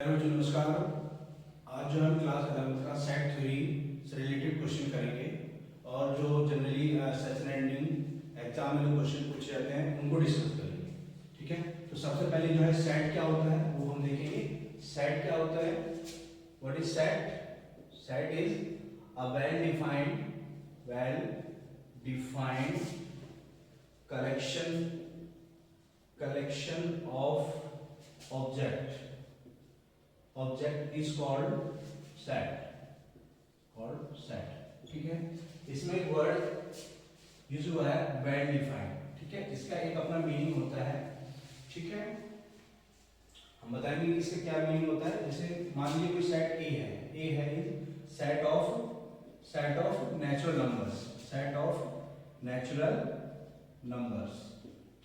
Hello जी, नमस्कार। आज जो हम क्लास 11th का सेट थ्योरी से रिलेटेड क्वेश्चन करेंगे और जो जनरली सेशन एंडिंग एग्जाम में जो क्वेश्चन पूछे जाते हैं उनको डिस्कस करेंगे। ठीक है, तो सबसे पहले जो है सेट क्या होता है वो हम देखेंगे। सेट क्या होता है, what is set? Set is a well defined collection of object is called set। ठीक है, इसमें एक वर्ड यूज हुआ है वेल डिफाइंड। ठीक है, इसका एक अपना मीनिंग होता है। ठीक है, हम बताएंगे कि इसका क्या मीनिंग होता है। जैसे मान लीजिए कोई सेट ए है सेट ऑफ नेचुरल नंबर्स।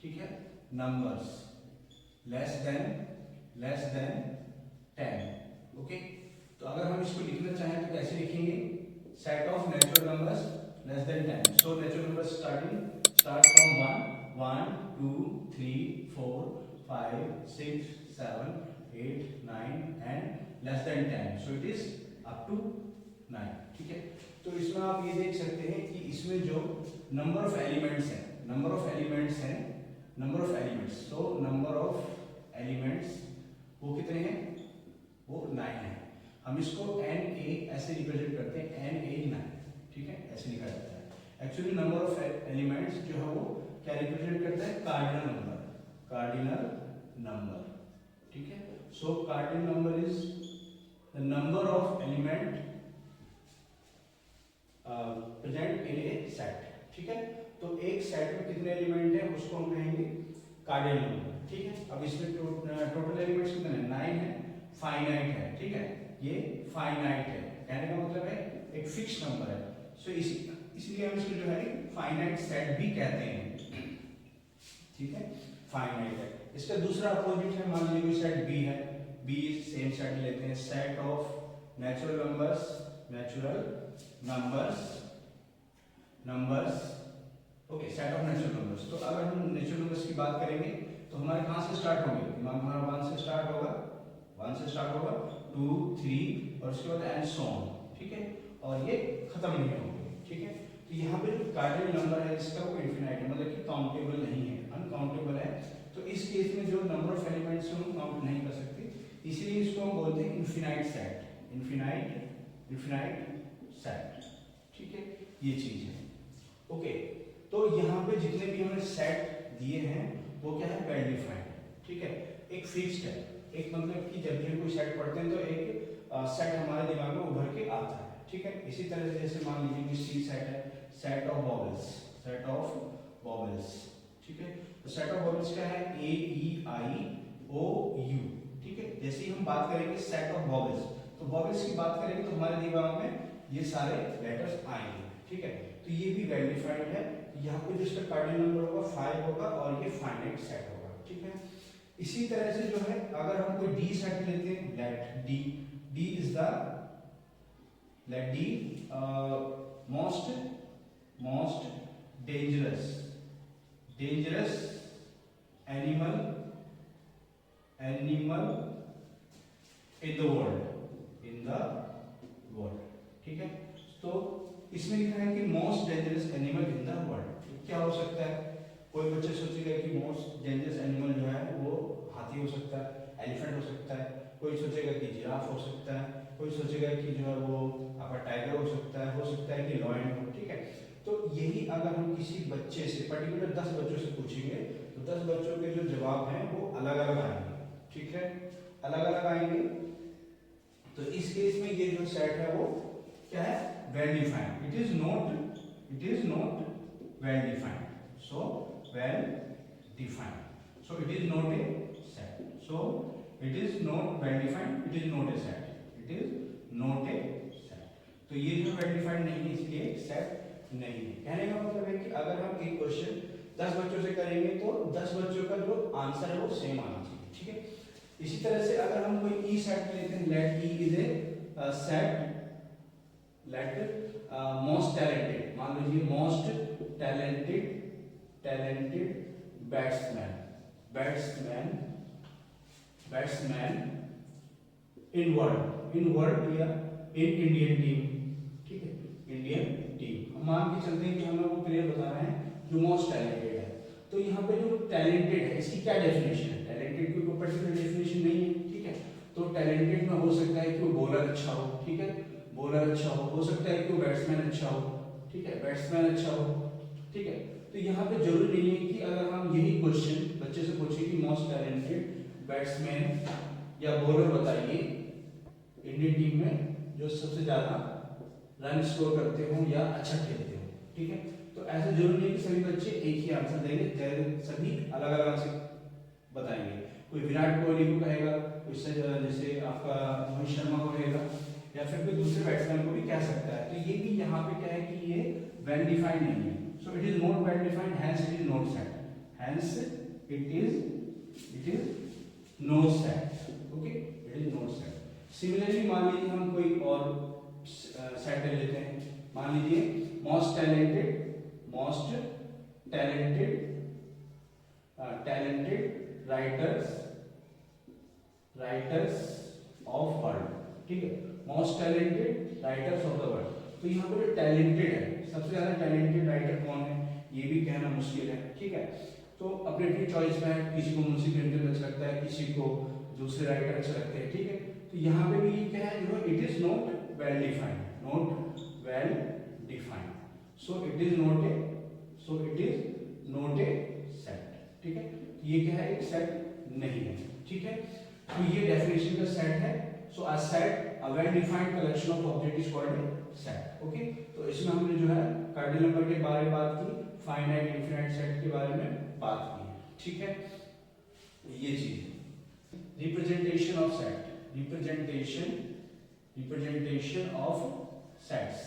ठीक है, नंबर्स लेस देन 10। ओके, तो अगर हम इसको लिखना चाहें तो कैसे लिखेंगे? Set of natural numbers less than 10। So natural numbers start from 1 2 3 4 5 6 7 8 9 and less than 10। So it is up to 9। ठीक है, तो इसमें आप ये देख सकते हैं कि इसमें जो नंबर ऑफ एलिमेंट्स हैं सो नंबर ऑफ एलिमेंट्स वो कितने हैं? वो 9 है। हम इसको एन ए ऐसे रिप्रेजेंट करते हैं, एन ए 9। ठीक है, ऐसे लिखा जाता है। एक्चुअली नंबर ऑफ एलिमेंट्स जो है वो क्या रिप्रेजेंट करता है? Cardinal number. ठीक है, so cardinal number is the number of element present in a set. ठीक है, तो एक सेट में कितने एलिमेंट है उसको हम कहेंगे कार्डिनल नंबर। ठीक है, अब इसमें टोटल एलिमेंट्स कितने हैं? 9 है, फाइनाइट है। ठीक है, ये फाइनाइट है, कहने का मतलब है एक फिक्स नंबर है। सो इसलिए हम इसको जो है फाइनाइट सेट भी कहते हैं। ठीक है, फाइनाइट है। इसका दूसरा अपोजिट है, मान लीजिए कोई सेट बी है, बी सेम सेट लेते हैं, set of natural numbers. Okay, set of natural numbers. तो अगर हम नेचुरल नंबर्स की बात करेंगे तो हमारे कहां से स्टार्ट होंगे? दिमाग हमारा 1 से स्टार्ट होगा, 2 3 और उसके बाद एंड सो ऑन। ठीक है, और ये खत्म नहीं होंगे। ठीक है, तो यहाँ पे जो कार्डिनल नंबर है इसका वो इनफिनाइट है, मतलब कि काउंटेबल नहीं है, अनकाउंटेबल है। तो इस केस में जो नंबर ऑफ एलिमेंट्स है हम काउंट नहीं कर सकते, इसीलिए इसको हम बोलते हैं इनफिनाइट सेट। ठीक है, ये चीज है। ओके, तो यहाँ पे जितने भी हमने सेट दिए हैं वो क्या है? Well defined. ठीक है, एक फिक्स्ड है, एक मतलब कि जब भी हम कोई सेट पढ़ते हैं तो एक सेट हमारे दिमाग में उभर के आता है। ठीक है, इसी तरह से जैसे मान लीजिए कि सी सेट है, सेट ऑफ वॉवेल्स। ठीक है, तो सेट ऑफ वॉवेल्स क्या है? ए ई आई ओ यू। ठीक है, जैसे ही हम बात करेंगे सेट ऑफ वॉवेल्स, तो वॉवेल्स की बात करेंगे तो हमारे दिमाग में ये सारे लेटर्स आएंगे। ठीक है, तो ये भी वेल डिफाइंड है। यहाँ पे जो इसका कार्डिनल नंबर होगा 5 होगा और ये फाइनाइट सेट होगा। ठीक है, इसी तरह से जो है अगर हम कोई डी सेट लेते हैं, let D most dangerous animal in the world. ठीक है, तो इसमें लिखा है कि most dangerous animal in the world. क्या हो सकता है? कोई बच्चे सोचेगा कि मोस्ट डेंजरस एनिमल जो है वो हाथी हो सकता है, एलिफेंट हो सकता है, कोई सोचेगा कि जिराफ हो सकता है, कोई सोचेगा कि जो है वो आपका टाइगर हो सकता है कि लॉयन हो। ठीक है, तो यही अगर हम किसी बच्चे से पर्टिकुलर 10 बच्चों से पूछेंगे तो 10 बच्चों के जो जवाब हैं वो अलग अलग आएंगे। ठीक है, अलग अलग आएंगे। तो इस केस में ये जो सेट है वो क्या है? Well defined. It is not well defined. So well defined, so it is not a set. So it is not well defined, it is not a set. तो ये जो वेल डिफाइंड नहीं है इसलिए सेट नहीं है। कहने का मतलब है कि अगर हम एक क्वेश्चन 10 बच्चों से करेंगे तो 10 बच्चों का जो आंसर है वो सेम आना चाहिए। ठीक है, इसी तरह से अगर हम कोई ई सेट लेते हैं, let E is a set, let most talented, मान लीजिए most talented batsman in world या इन इंडियन टीम, ठीक है, इंडियन टीम। हम मान के चलते हैं कि हमें वो प्लेयर बता रहे हैं जो मोस्ट टैलेंटेड है। तो यहाँ पे जो टैलेंटेड है इसकी क्या डेफिनेशन है? टैलेंटेड की कोई पर्टिकुलर डेफिनेशन नहीं है, ठीक है। तो टैलेंटेड में हो सकता है कि वो बॉलर अच्छा हो, ठीक है, बॉलर अच्छा हो सकता है कि वो बैट्समैन अच्छा हो, ठीक है, बैट्समैन अच्छा हो, ठीक है। तो यहाँ पे जरूरी नहीं है कि अगर हम यही क्वेश्चन बच्चे से पूछे कि मोस्ट टैलेंटेड बैट्समैन या बॉलर बताइए इंडियन टीम में जो सबसे ज्यादा रन स्कोर करते हो या अच्छा खेलते हो, ठीक है। तो ऐसा जरूरी नहीं कि सभी बच्चे एक ही आंसर देंगे, सभी अलग अलग आंसर बताएंगे। कोई विराट कोहली को कहेगा, कोई जैसे आपका रोहित शर्मा को कहेगा, या फिर कोई दूसरे बैट्समैन को भी कह सकता है। तो ये भी यहाँ पे क्या है कि ये वेल डिफाइंड नहीं है, so it is not well defined, hence it is not set, hence it is not set, okay, it is not set. Similarly मान लीजिए हम कोई और सेट ले लेते हैं, मान लीजिए most talented writers of world, ठीक है, most talented writers of the world. तो यहाँ पे जो टैलेंटेड है, सबसे ज्यादा टैलेंटेड राइटर कौन है ये भी कहना मुश्किल है, ठीक है। तो अपनी अपनी चॉइस में है, किसी को मुंशी प्रेमचंद अच्छा लगता है, किसी को दूसरे राइटर अच्छे लगते हैं, ठीक है। तो यहाँ पे भी क्या है, जो it is not well defined, so it is not a set, ठीक है। तो ये क्या है, एक सेट नहीं है, ठीक है। तो ये डेफिनेशन का सेट है। So a set, a well defined collection of object is called a set, okay. तो इसमें हमने जो है कार्डिनल नंबर के बारे में बात की, फाइनाइट इनफिनिट सेट के बारे में बात की, ठीक है। ये चीज representation of set, representation of sets,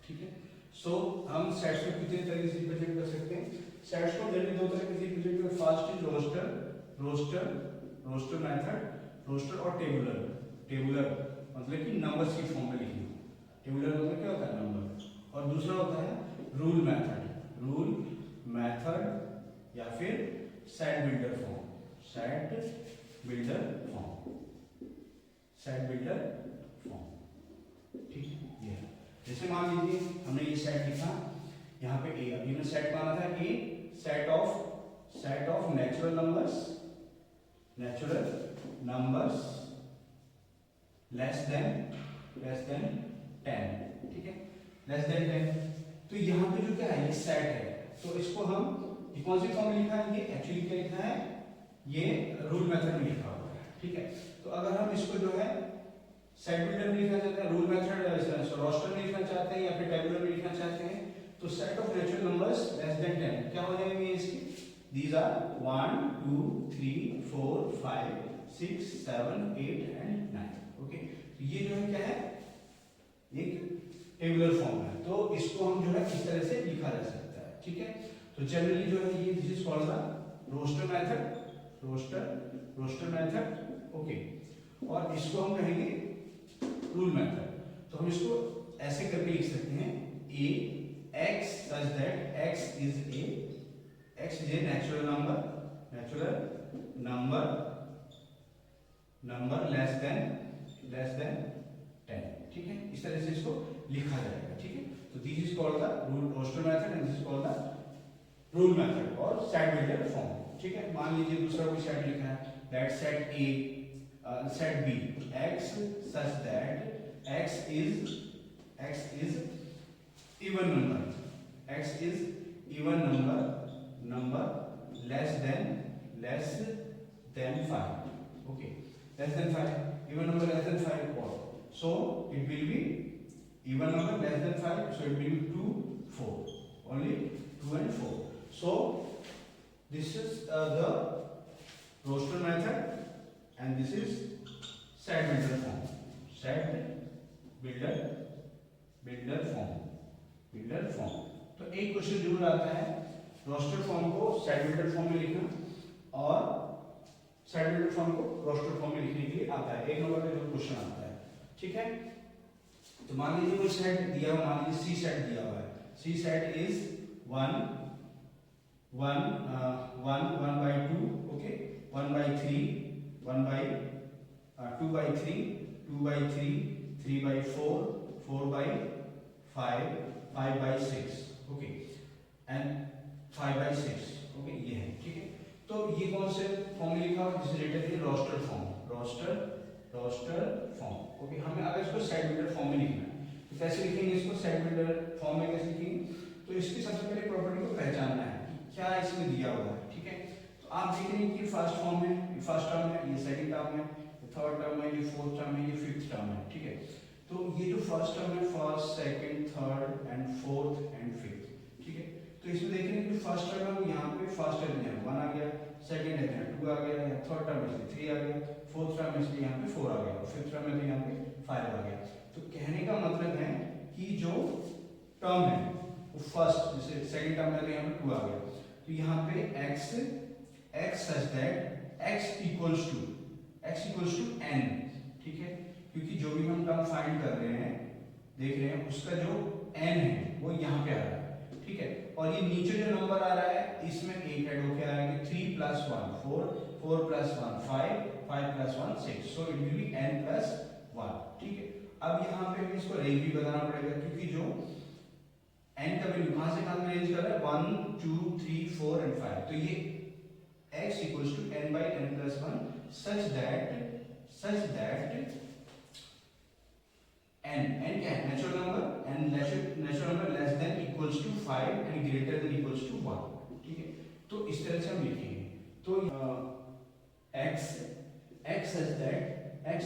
ठीक है। सो हम सेट्स को कितने तरीके से रिप्रेजेंट कर सकते हैं? सेट्स को जनरली दो तरीके से रिप्रेजेंट कर, first is roster method, roster और टेबुलर मतलब कि नंबर्स की फॉर्म में लिखना, टेबुलर मतलब क्या होता है, नंबर। और दूसरा होता है रूल मेथड या फिर सेट बिल्डर फॉर्म, ठीक है। ये जैसे मान लीजिए हमने ये सेट लिखा, यहाँ पे ए, अभी हमने सेट माना था A, set of natural numbers less than 10, ठीक है, लेस देन 10। तो यहाँ पे जो क्या है, ये सेट है, तो इसको हम कौन सी फॉर्म में लिखा है, ये एक्चुअली क्या लिखा है, ये रूल मेथड में लिखा हुआ है, ठीक है। तो अगर हम इसको जो है सेट बिल्डर में लिखना चाहते हैं, रूल मेथड रोस्टर में लिखना चाहते हैं, या फिर टेबुलर में लिखना चाहते हैं, तो set of natural numbers less than 10 क्या हो जाएंगे इसके, दीज आर 1 2 3 4 5 6 7 8 एंड 9, ओके। तो ये जो है क्या है, एक टेबुलर फॉर्म है, तो इसको हम जो है इस तरह से लिखा जा सकता है, ठीक है। तो जनरली जो है ये this is called the roster method, okay. और इसको हम कहेंगे रूल मेथड। तो हम इसको ऐसे करके लिख सकते हैं, A x such that x is a natural number less than 10, ठीक है। इस तरह से इसको लिखा जाएगा, ठीक है। तो this is called the roster method and this is called the rule method और सेट बिल्डर फॉर्म, ठीक है। मान लीजिए दूसरा कोई सेट लिखा है, that set A, set B, x such that x is even number less than 5, okay, less than 5, even number less than 5 or so it will be even number less than 5, so it will be 2 4, only 2 and 4. So this is the roster method and this is set builder form, तो एक question जरूर आता है roster form को set builder form में लिखना और set builder form को रोस्टर फॉर्म में लिखने के लिए आता है, एक नंबर का जो क्वेश्चन आता है, ठीक है। तो मान लीजिए कोई सेट दिया हुआ, मान लीजिए सी सेट दिया हुआ है, सी set is 1 by 2, okay, 1 by 3, 1 by 2 by 3, 2/3, 3/4, 4/5, 5/6, okay, and 5/6, okay, ये है, ठीक है। तो ये कौन से फॉर्म में लिखा हुआ, जिसे लेटर है roster form, roster form, okay. हमें अगर इसको सेट बिल्डर फॉर्म में लिखना है तो कैसे लिखेंगे इसको, सेट बिल्डर फॉर्म में कैसे लिखेंगे, तो इसकी सबसे पहले प्रॉपर्टी को पहचानना है कि क्या इसमें दिया हुआ है, ठीक है। तो आप देख रहे हैं कि फर्स्ट फॉर्म है, ये फर्स्ट टर्म है, ये सेकंड टर्म है, ये थर्ड टर्म है, ये फोर्थ टर्म है, ये फिफ्थ टर्म है, ठीक है। तो ये जो फर्स्ट टर्म है, first, second, third and fourth and fifth, ठीक है। तो इसमें देख रहे हैं कि फर्स्ट टर्म है वो यहाँ पे फर्स्ट टर्म है 1 आ गया, सेकंड है 2 आ गया, या थर्ड टर्म है 3 आ गया, फोर्थ टर्म है यहाँ पे 4 आ गया, और फिफ्थ टर्म है यहाँ पे 5 आ गया। तो कहने का मतलब है कि जो टर्म है वो फर्स्ट, जैसे सेकंड टर्म है तो यहाँ पे 2 आ गया, तो यहाँ पे x such that x equals to n, ठीक है। क्योंकि जो भी हम टर्म फाइंड कर रहे हैं, देख रहे हैं उसका जो n है वो यहाँ पे आ रहा है, ठीक है। और ये नीचे जो नंबर आ रहा है इसमें एक ऐड होके आ रहा है कि 3 + 1 4, 4 + 1 5, 5 + 1 6, so it will B n + 1, ठीक है। अब यहाँ पे हमें इसको रेंज भी बताना पड़ेगा, क्योंकि जो n का वैल्यू कहां से कहां में रेंज कर रहा है, 1 2 3 4 एंड 5, तो ये x equals to n/n + 1 such that n क्या है, natural number, n natural number less than equals to 5 and greater than equals to 1, ठीक है। तो इस तरह से हम लिखेंगे, तो x such that x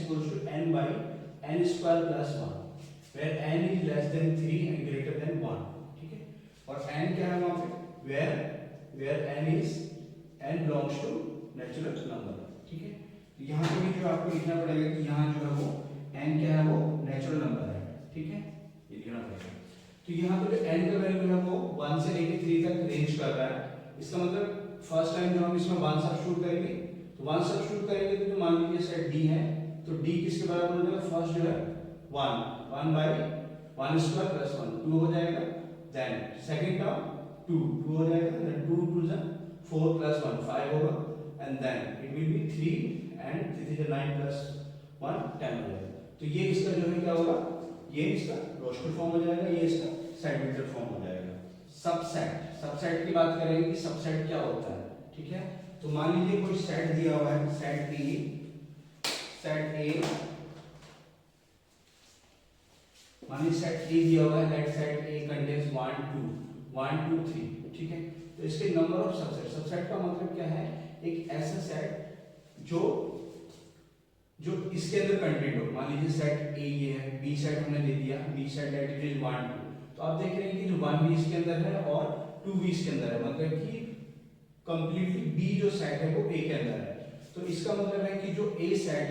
equals to n/n² + 1 where n is less than 3 and greater than 1, ठीक है। और n क्या है वहां पे, where n belongs to natural number, ठीक है। तो यहाँ पे भी जो आपको लिखना पड़ेगा कि यहाँ जो है वो n क्या है, वो नेचुरल नंबर है, ठीक है, ये लिखना पड़ेगा। तो यहाँ पे जो n का वैल्यू है वो 1 से लेके 3 तक रेंज कर रहा है, इसका मतलब फर्स्ट टाइम जब हम इसमें 1 सब्स्टिट्यूट करेंगे, तो 1 सब्स्टिट्यूट करेंगे तो मान लीजिए सेट d है, तो d किसके बराबर हो जाएगा, फर्स्ट जो है 1/1² + 1 2 हो जाएगा, देन सेकंड टर्म 2 हो जाएगा, देन 2 2 जा 4 + 1 5 होगा, and then it will be 3 and 3 is 9 + 1 10 हो जाएगा। तो ये इसका जो है क्या होगा, ये इसका रोस्टर फॉर्म हो जाएगा, ये इसका सेट बिल्डर फॉर्म हो जाएगा। सबसेट की बात करेंगे कि सबसेट क्या होता है, ठीक है। तो मान लीजिए कोई सेट दिया हुआ है, सेट ए, मान लीजिए सेट ए दिया हुआ है, लेट सेट ए कंटेन्स 1 2 3, ठीक है। तो इसके नंबर ऑफ सबसेट का मतलब क्या है, एक ऐसा सेट जो इसके अंदर कंटेंट हो, मान लीजिए सेट ए ये है, बी सेट हमने दे दिया, B set that it is 1 2, तो आप देख रहे हैं कि जो 1 भी इसके अंदर है और 2 भी इसके अंदर है, मतलब कि कंप्लीटली बी जो सेट है वो ए के अंदर है। तो इसका मतलब है कि जो ए सेट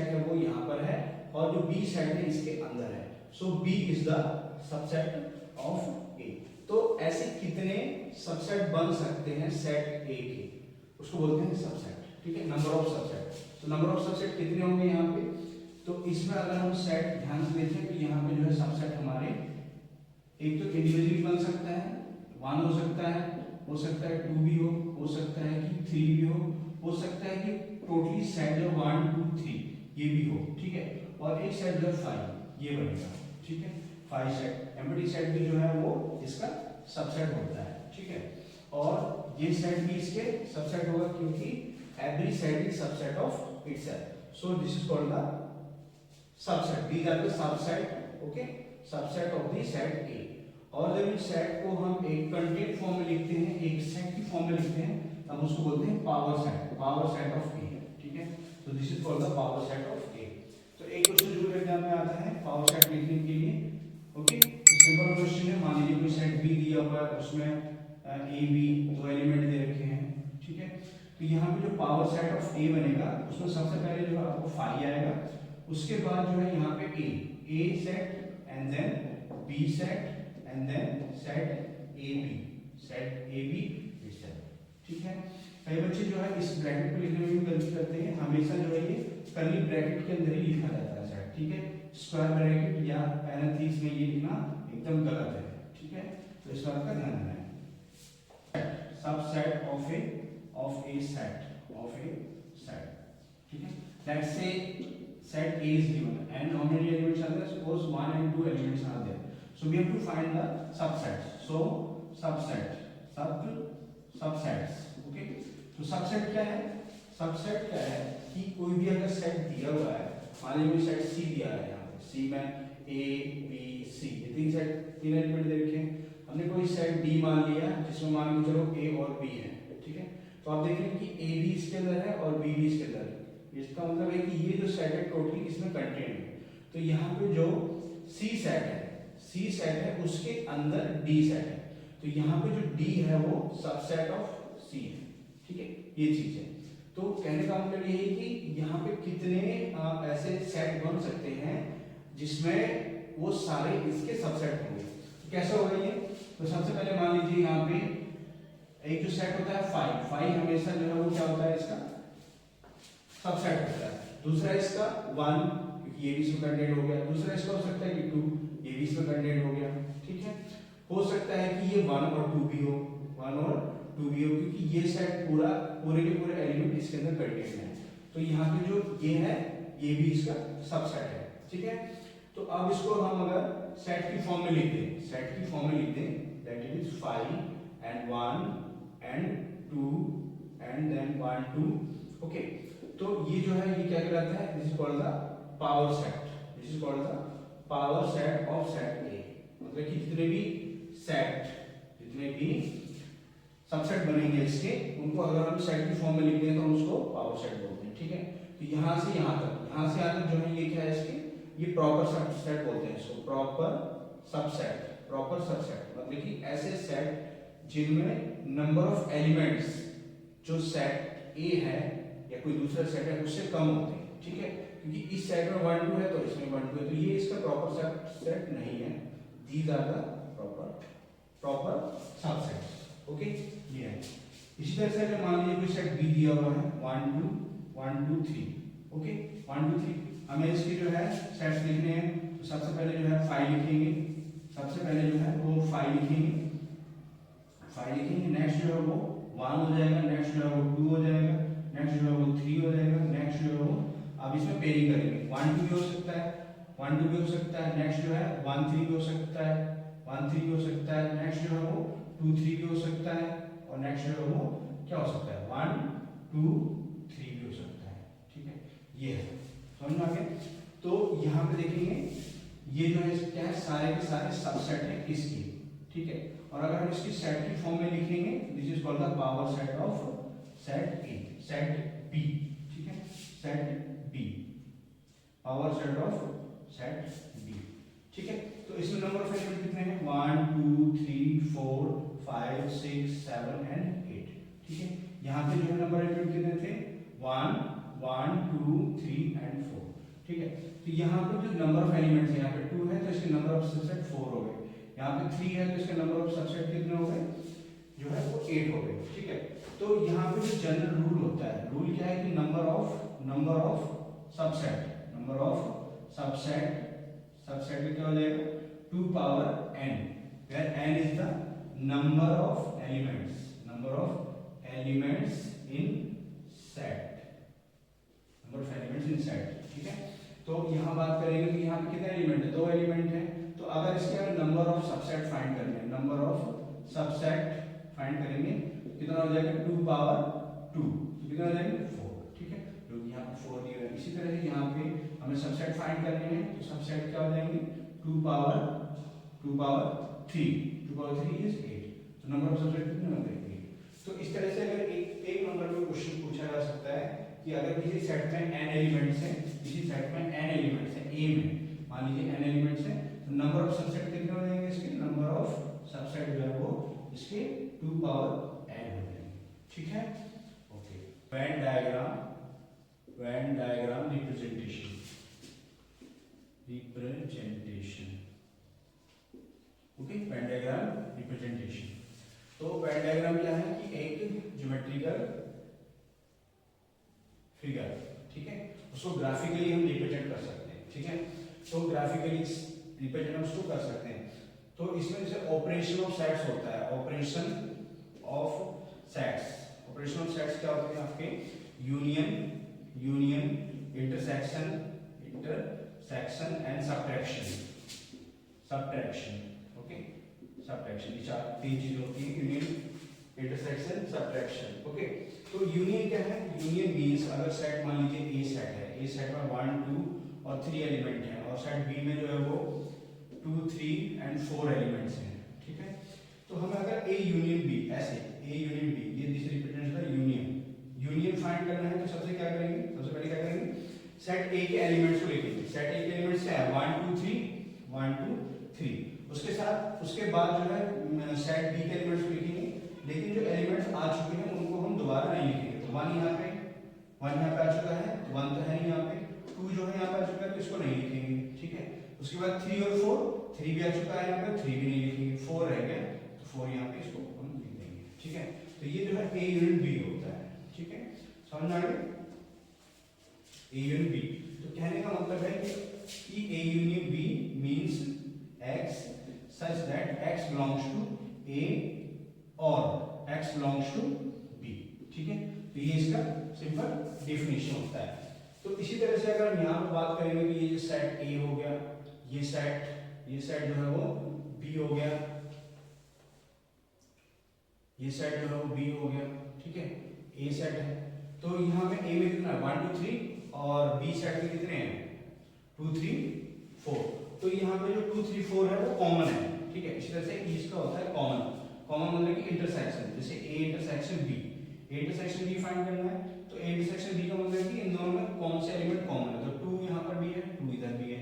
है वो यहाँ पर है, और जो बी सेट है इसके अंदर है, so B is the subset of A. तो ऐसे कितने सबसेट बन सकते हैं सेट ए के, उसको बोलते हैं सबसेट, ठीक है, नंबर ऑफ सबसेट। तो नंबर ऑफ सबसेट कितने होंगे यहाँ पे, तो इसमें अगर हम सेट ध्यान से देखें तो यहाँ पे जो है सबसेट हमारे एक तो इंडिविजुअली बन सकता है, 1 हो सकता है 2 भी हो सकता है कि 3 भी हो सकता है कि टोटली सेट जो 1 2 3 ये भी हो, ठीक है। और एक सेट जो 5 ये बनेगा, ठीक है, 5 सेट, एम्प्टी सेट भी जो है वो इसका सबसेट होता है, ठीक है। और ये सेट भी इसके सबसेट होगा, क्योंकि every set is subset of itself, so this is called the subset, these are the subset, okay, subset of the set A। और जब इस सेट को हम एक कंटेंट फॉर्म में लिखते हैं, एक सेट की फॉर्म में लिखते हैं, हम उसको बोलते हैं पावर सेट ऑफ A, ठीक है। तो this is called the power set of A। तो एक क्वेश्चन जो एग्जाम में आता है पावर सेट लिखने के लिए, ओके, सिंपल क्वेश्चन है, मान लीजिए कोई सेट B दिया हुआ है, उसमें A B 2 एलिमेंट दे रखे हैं, ठीक है। तो यहाँ पे जो पावर सेट ऑफ A बनेगा उसमें सबसे पहले जो है आपको 5 आएगा, उसके बाद जो है यहाँ पे A set and then B set and then set AB set, ठीक है। कई बच्चे जो है इस ब्रैकेट को लिखने में भी गलती करते हैं, हमेशा जो है ये कर्ली ब्रैकेट के अंदर ही लिखा जाता है सेट, ठीक है। स्क्वायर ब्रैकेट या पैरेंथेसिस में ये लिखना एकदम गलत है, ठीक है। तो इस बात का ध्यान रखना है। सबसेट ऑफ ए सेट, ठीक है। Let's say set A is given and how many elements are there? Suppose 1 and 2 elements are there. So we have to find the subsets. So subsets. Okay. तो subset क्या है? Subset क्या है कि कोई भी अगर सेट दिया हुआ है, मान लीजिए सेट C दिया है, यहाँ पे C में A B C ये तीन सेट, तीन एलिमेंट दे रखे हैं। हमने कोई सेट D मान लिया जिसमें मान लो चलो A और B है, ठीक है। तो आप देख रहे हैं कि A भी इसके अंदर है और B भी इसके अंदर है। इसका मतलब है कि ये जो सेट है टोटली इसमें कंटेंट है। तो यहाँ पे जो C सेट है उसके अंदर D सेट है। तो यहाँ पे जो D है वो सबसेट ऑफ C है, ठीक है। ये चीज है। तो कहने का मतलब ये है कि यहाँ पे कितने ऐसे सेट बन सकते हैं जिसमें वो सारे इसके सबसेट होंगे। तो कैसे होगा ये? तो सबसे पहले मान लीजिए यहाँ पे एक जो सेट होता है 5 हमेशा जो है वो क्या होता है इसका सबसेट होता है। दूसरा इसका 1 क्योंकि ये भी इसमें कंटेंट हो गया। दूसरा इसका हो सकता है कि 2 ये भी इसमें कंटेंट हो गया, ठीक है। हो सकता है कि ये 1 और 2 भी हो, 1 और 2 भी हो क्योंकि ये सेट पूरे के पूरे एलिमेंट इसके अंदर कंटेंट है। तो यहाँ पे जो ये है ये भी इसका सबसेट है, ठीक है। तो अब इसको हम अगर सेट की फॉर्म में लिख दें that is 5 and 1 and 2 and then 1 2, okay. तो ये जो है ये क्या कहलाता है? This is called the power set of set ए। मतलब कि जितने भी सबसेट बनेंगे इसके उनको अगर हम सेट की फॉर्म में लिख दें तो हम उसको पावर सेट बोलते हैं, ठीक है। तो यहाँ से यहाँ तक जो है ये क्या है इसके, ये प्रॉपर सबसेट बोलते हैं इसको, प्रॉपर सबसेट मतलब कि ऐसे सेट जिनमें नंबर ऑफ एलिमेंट्स जो सेट ए है या कोई दूसरा सेट है उससे कम होते हैं, ठीक है। क्योंकि इस सेट में 1 2 है तो इसमें 1 2 है, तो ये इसका प्रॉपर सेट नहीं है। These are the proper subsets, okay. ये है। इसी तरह से अगर मान लीजिए कोई सेट बी दिया हुआ है 1 2 3, ओके। 1 2 3 हमें इसके जो है सेट्स लिखने हैं। तो सबसे पहले जो है 5 लिखेंगे, नेक्स्ट जो है वो 1 हो जाएगा, नेक्स्ट जो है वो 2 हो जाएगा, नेक्स्ट जो है वो 3 हो जाएगा, नेक्स्ट जो है वो, अब इसमें पेयरिंग करेंगे 1 2 भी हो सकता है, नेक्स्ट जो है 1 3 भी हो सकता है, नेक्स्ट जो है वो 2 3 भी हो सकता है और नेक्स्ट जो है वो क्या हो सकता है 1 2 3 भी हो सकता है, ठीक है। ये है, समझ में आ गया। तो यहाँ पे देखेंगे ये जो है क्या है, सारे के सारे सबसेट है इसकी, ठीक है। और अगर हम इसकी सेट की फॉर्म में लिखेंगे this is called the power set of set A, set B, ठीक है, set B, power set of set B, ठीक है। तो इसमें नंबर ऑफ एलिमेंट कितने हैं 1 2 3 4 5 6 7 and 8, ठीक है। यहाँ पे जो है नंबर एलिमेंट कितने थे 1 1 2 3 and 4, ठीक है। तो यहाँ पे जो नंबर ऑफ एलिमेंट्स है, यहाँ पे 2 है तो इसके नंबर ऑफ सबसेट 4 हो गए, यहाँ पे 3 है तो इसके नंबर ऑफ सबसेट कितने हो गए जो है वो 8 हो गए, ठीक है। तो यहाँ पे जो जनरल रूल होता है, रूल क्या है कि नंबर ऑफ सबसेट क्या हो जाएगा 2 power n, where n is the number of elements in set, ठीक है। तो यहाँ बात करेंगे कि यहाँ पे कितने एलिमेंट है, 2 एलिमेंट है। तो अगर इसके नंबर ऑफ सबसेट फाइंड करेंगे कितना हो जाएगा 2 power 2, तो कितना हो जाएगा 4, ठीक है। जो यहाँ पे 4 दिया है। इसी तरह से यहाँ पे हमें सबसेट फाइंड करने हैं तो सबसेट क्या हो जाएंगे 2 power 3 is 8, तो नंबर ऑफ सबसेट कितने होंगे 8। तो इस तरह से अगर एक नंबर में क्वेश्चन पूछा जा सकता है कि अगर किसी सेट में n एलिमेंट्स हैं, ए में मान लीजिए n एलिमेंट्स हैं, तो नंबर ऑफ सबसेट कितने हो जाएंगे इसके, नंबर ऑफ सबसेट जो है वो इसके 2 power n हो जाएंगे, ठीक है, okay. Venn diagram representation, okay. Venn diagram representation, तो वेन डायग्राम क्या है कि एक ज्योमेट्रिकल फिगर, ठीक है, उसको ग्राफिकली हम रिप्रेजेंट कर सकते हैं, ठीक है। तो ग्राफिकली रिप्रेजेंट हम उसको कर सकते हैं। तो इसमें जैसे ऑपरेशन ऑफ सेट्स होता है, ऑपरेशन ऑफ सेट्स क्या होते हैं आपके union, intersection intersection and subtraction. Okay, subtraction, these are तीन चीजें होती हैं, यूनियन, इंटरसेक्शन, सब्ट्रैक्शन. ओके, तो यूनियन क्या है? यूनियन मींस अगर सेट मान लीजिए ए सेट है, ए सेट में 1 2 और 3 एलिमेंट हैं और सेट बी में जो है वो 2 3 एंड 4 एलिमेंट्स हैं. ठीक है, तो हम अगर ए यूनियन बी, ऐसे ए यूनियन बी, ये this represents the union find करना है. तो सबसे क्या करेंगे, सबसे पहले क्या करेंगे, सेट ए के एलिमेंट्स को लिखेंगे. सेट ए के एलिमेंट्स क्या है? 1 2 3 1 2 3. उसके साथ उसके बाद जो है सेट बी के एलिमेंट्स को लिखेंगे, लेकिन जो एलिमेंट्स आ चुके हैं उनको हम दोबारा नहीं लिखेंगे. तो 1 यहाँ पे आ चुका है, तो 1 तो है नहीं यहाँ पे. 2 जो है यहाँ पे आ चुका है, तो इसको नहीं लिखेंगे. ठीक है, उसके बाद 3 और 4, 3 भी आ चुका है यहाँ पे, 3 भी नहीं लिखेंगे. 4 रह गया, तो 4 यहाँ पे इसको हम लिख देंगे. ठीक है, तो ये जो है ए यूनियन बी होता है. ठीक है, समझ में आ गया? A union B. तो कहने का मतलब है कि A union B means x such that x belongs to a or x belongs to b. ठीक है, तो ये इसका सिंपल डेफिनेशन होता है. तो इसी तरह से अगर हम यहाँ पर बात करेंगे कि ये सेट a हो गया, ये सेट जो है वो b हो गया, ये सेट जो है वो b हो गया. ठीक है, a सेट है, तो यहाँ पे a में कितना है? 1 2 3 और b सेट में कितने हैं? 2 3 4. तो यहाँ पे जो 2 3 4 है वो कॉमन है. ठीक है, इसी तरह से इसका होता है कॉमन मतलब कि इंटरसेक्शन. जैसे a इंटरसेक्शन b फाइंड करना है, तो a इंटरसेक्शन b का मतलब है कि इन दोनों में कौन से एलिमेंट कॉमन है. तो 2 यहाँ पर भी है, 2 इधर भी है,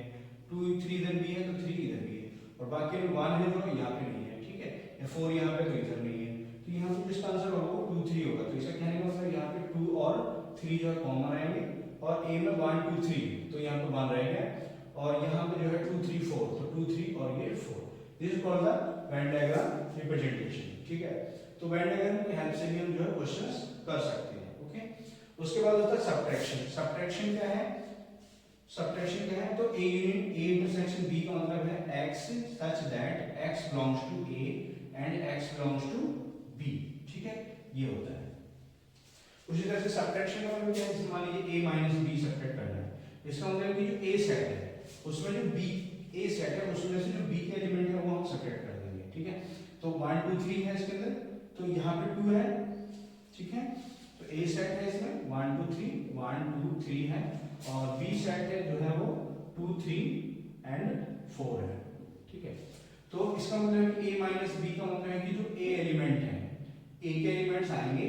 2 3 इधर भी है, तो 3 इधर भी है, और बाकी 1 है जो यहाँ पे नहीं है. ठीक है, या 4 यहाँ पे, तो इधर नहीं है. तो यहाँ पे जिसका आंसर होगा वो 2 3 होगा. तो इसका कहने का मतलब यहाँ पे 2 और 3 जो है कॉमन रहेंगे, और a में 1 2 3, तो यहाँ पे 1 रहेगा, और यहाँ पे जो है 2 3 4, तो 2 3 और ये 4. This is called the Venn diagram representation. ठीक है, तो वेन डायग्राम की हेल्प से भी हम जो है क्वेश्चंस कर सकते हैं. ओके, उसके बाद होता है सब्ट्रैक्शन. सब्ट्रैक्शन क्या है? तो a इंटरसेक्शन b का मतलब है x such that x belongs to a and x belongs to b. ठीक है, ये होता है. उसी तरह से सब्ट्रैक्शन का मतलब क्या है? मान लीजिए a माइनस b सब्ट्रैक्ट करना है. इसका मतलब कि जो a सेट है उसमें जो b a सेट है उसमें से जो b के एलिमेंट है वो हम सब्ट्रैक्ट कर देंगे. ठीक है, तो 1 2 3 है इसके अंदर, तो यहाँ पे 2 है. ठीक है, तो a सेट है इसमें 1 2 3 है, और b सेट है जो है वो 2 3 एंड 4 है. ठीक है, तो इसका मतलब है कि a माइनस b का मतलब है कि जो a एलिमेंट है, a के एलिमेंट्स आएंगे,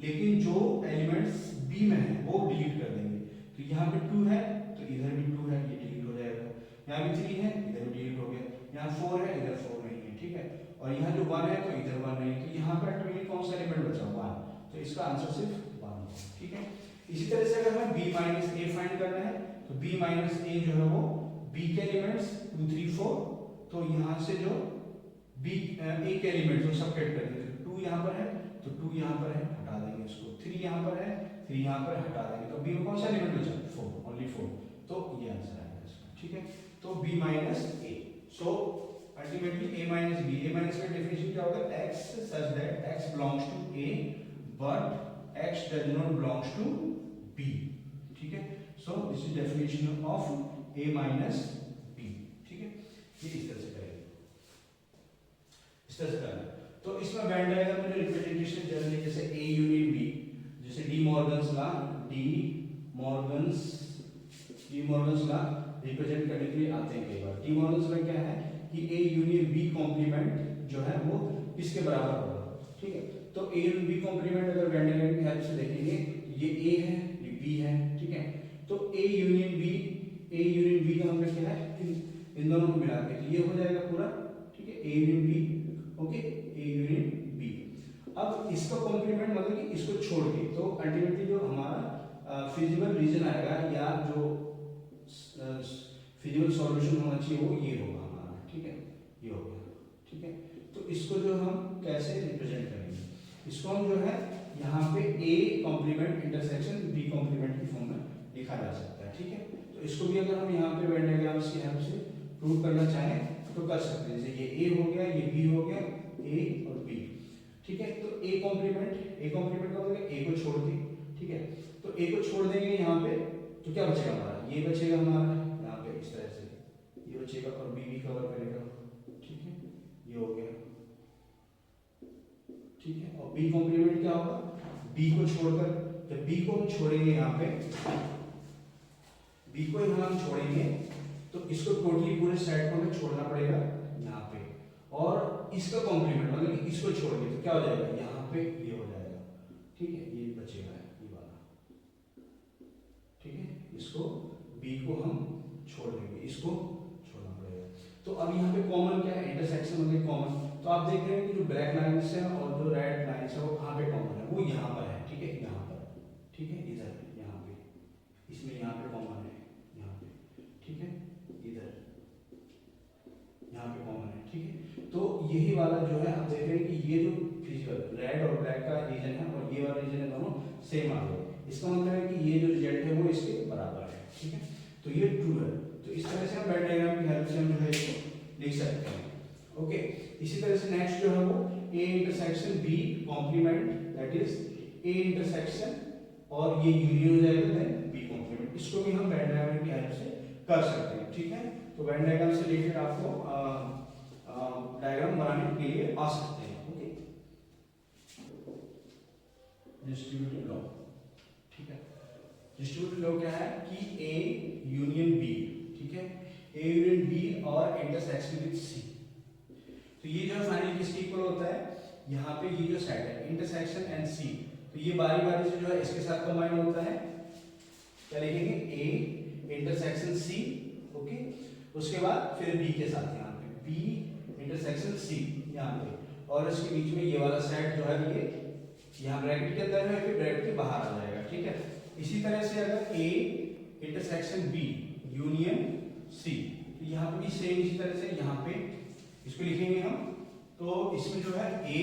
लेकिन जो एलिमेंट्स b में है वो डिलीट कर देंगे. तो यहाँ पे 2 है, तो इधर भी 2 है, ये डिलीट हो जाएगा. यहाँ भी 3 है, इधर भी डिलीट हो गया. यहाँ 4 है, इधर 4 नहीं है. ठीक है, और यहाँ जो 1 है तो इधर 1 नहीं है. तो यहाँ पर अल्टीमेटली कौन सा एलिमेंट बचा? 1. तो इसका आंसर सिर्फ 1 होगा. ठीक है, इसी तरह से अगर हमें b माइनस a फाइंड करना है, तो b माइनस a जो है वो b के एलिमेंट्स 2 3 4, तो यहाँ से जो b a के एलिमेंट्स वो सब्ट्रैक्ट कर देंगे. 2 यहाँ पर है, तो 2 यहाँ पर है, हटा देंगे इसको. 3 यहाँ पर है, 3 यहाँ पर हटा देंगे. तो b में कौन सा एलिमेंट बचा? 4, ओनली 4. तो ये आंसर आएगा इसका. ठीक है, तो b minus a. So ultimately a minus b. a minus का डेफिनेशन क्या होगा? x such that x belongs to a but x does not belongs to b. ठीक है, so this is definition of a minus b. ठीक है, ये इस तरह से करेंगे, इस तरह से करना. तो इसमें वेन डायग्राम में जो रिप्रेजेंटेशन जनरली जैसे a यूनियन b, जैसे डी मॉर्गन्स लॉ रिप्रेजेंट करने के लिए आते हैं कई बार. डी मॉर्गन्स लॉ क्या है कि a यूनियन b कॉम्प्लीमेंट जो है वो किसके बराबर होगा. ठीक है, तो a यूनियन b कॉम्प्लीमेंट अगर वेन डायग्राम की हेल्प से देखेंगे, ये a है, ये b है. ठीक है, तो a यूनियन b का मतलब क्या है? इन दोनों को मिला के ये हो जाएगा पूरा. ठीक है, a union b. Okay, a union b. अब इसका कॉम्प्लीमेंट मतलब कि इसको छोड़ के, तो अल्टीमेटली जो हमारा फिजिबल रीजन आएगा या जो फिजिबल सॉल्यूशन होना चाहिए वो ये होगा हमारा. ठीक है, ये होगा. ठीक है, तो इसको जो हम कैसे रिप्रेजेंट करेंगे, इसको हम जो है यहाँ पे a complement intersection b complement की फॉर्म में लिखा जा सकता है. ठीक है, तो इसको भी अगर हम यहाँ पे वेन डायग्राम्स की हेल्प से प्रूव करना चाहें तो कर सकते हैं. जैसे ये a हो गया, ये b हो गया, a और b. ठीक है, तो a कॉम्प्लीमेंट का मतलब a को छोड़ के. ठीक है, तो a को छोड़ देंगे यहाँ पे, तो क्या बचेगा हमारा? ये बचेगा हमारा यहाँ पे इस तरह से, ये बचेगा और बी भी कवर करेगा, ठीक है, ये हो गया, ठीक है। और बी कॉम्प्लीमेंट क्या होगा, बी को छोड़कर, जब बी को हम छोड़ेंगे यहाँ पे, बी को हम छोड़ेंगे तो इसको टोटली पूरे सेट को हमें छोड़ना पड़ेगा यहाँ पे, और इसका कॉम्प्लीमेंट मतलब कि इसको छोड़ेंगे तो क्या हो जाएगा, यहाँ पे ये हो जाएगा, ठीक है, ये बचेगा ये वाला, ठीक है। इसको बी को हम छोड़ देंगे, इसको छोड़ना पड़ेगा। तो अब यहाँ पे कॉमन क्या है, इंटरसेक्शन मतलब कॉमन, तो आप देख रहे हैं कि जो ब्लैक लाइन्स है और जो रेड लाइन्स है वो कहाँ पे कॉमन है, वो यहाँ पर है, ठीक है, यहाँ पर, ठीक है, इधर यहाँ पे, इसमें यहाँ पे कॉमन है, यहाँ पे, ठीक है, इधर यहाँ पे कॉमन है, ठीक है। तो यही वाला जो है आप देख रहे हैं कि ये जो फिजिकल रेड और ब्लैक का रीजन है और ये वाला रीजन है, दोनों सेम आ गए, इसका मतलब है कि ये जो रिजल्ट है वो इसके बराबर है, ठीक है। तो ये ट्रू है। तो इस तरह से हम वेन डायग्राम की हेल्प से हम जो है इसको लिख सकते हैं, ओके। इसी तरह से नेक्स्ट जो है वो A intersection B complement, that is A intersection और ये यूनियन हो जाएगा देन बी कॉम्प्लीमेंट, इसको भी हम वेन डायग्राम की हेल्प से कर सकते हैं, ठीक है। तो वेन डायग्राम से रिलेटेड आपको डायग्राम बनाने के लिए आ सकते हैं, ओके। डिस्ट्रीब्यूटिव लॉ, ठीक है। डिस्ट्रीब्यूटिव लॉ क्या है कि ए यूनियन बी, ठीक है, ए यूनियन बी और इंटरसेक्शन विद सी, तो ये जो फाइनली किसके इक्वल होता है, यहाँ पे ये जो सेट है इंटरसेक्शन एंड सी, तो ये बारी बारी से जो है इसके साथ कंबाइन होता है, क्या लिखेंगे, ए इंटरसेक्शन सी, ओके। उसके बाद फिर बी के साथ यहाँ पे बी इंटरसेक्शन सी यहाँ पे, और इसके बीच में ये वाला सेट जो है ये यहाँ ब्रैकेट के अंदर है, फिर ब्रैकेट के बाहर आ जाएगा, ठीक है। इसी तरह से अगर A intersection B union C, तो यहाँ पे भी सेम इसी तरह से यहाँ पे इसको लिखेंगे हम, तो इसमें जो है ए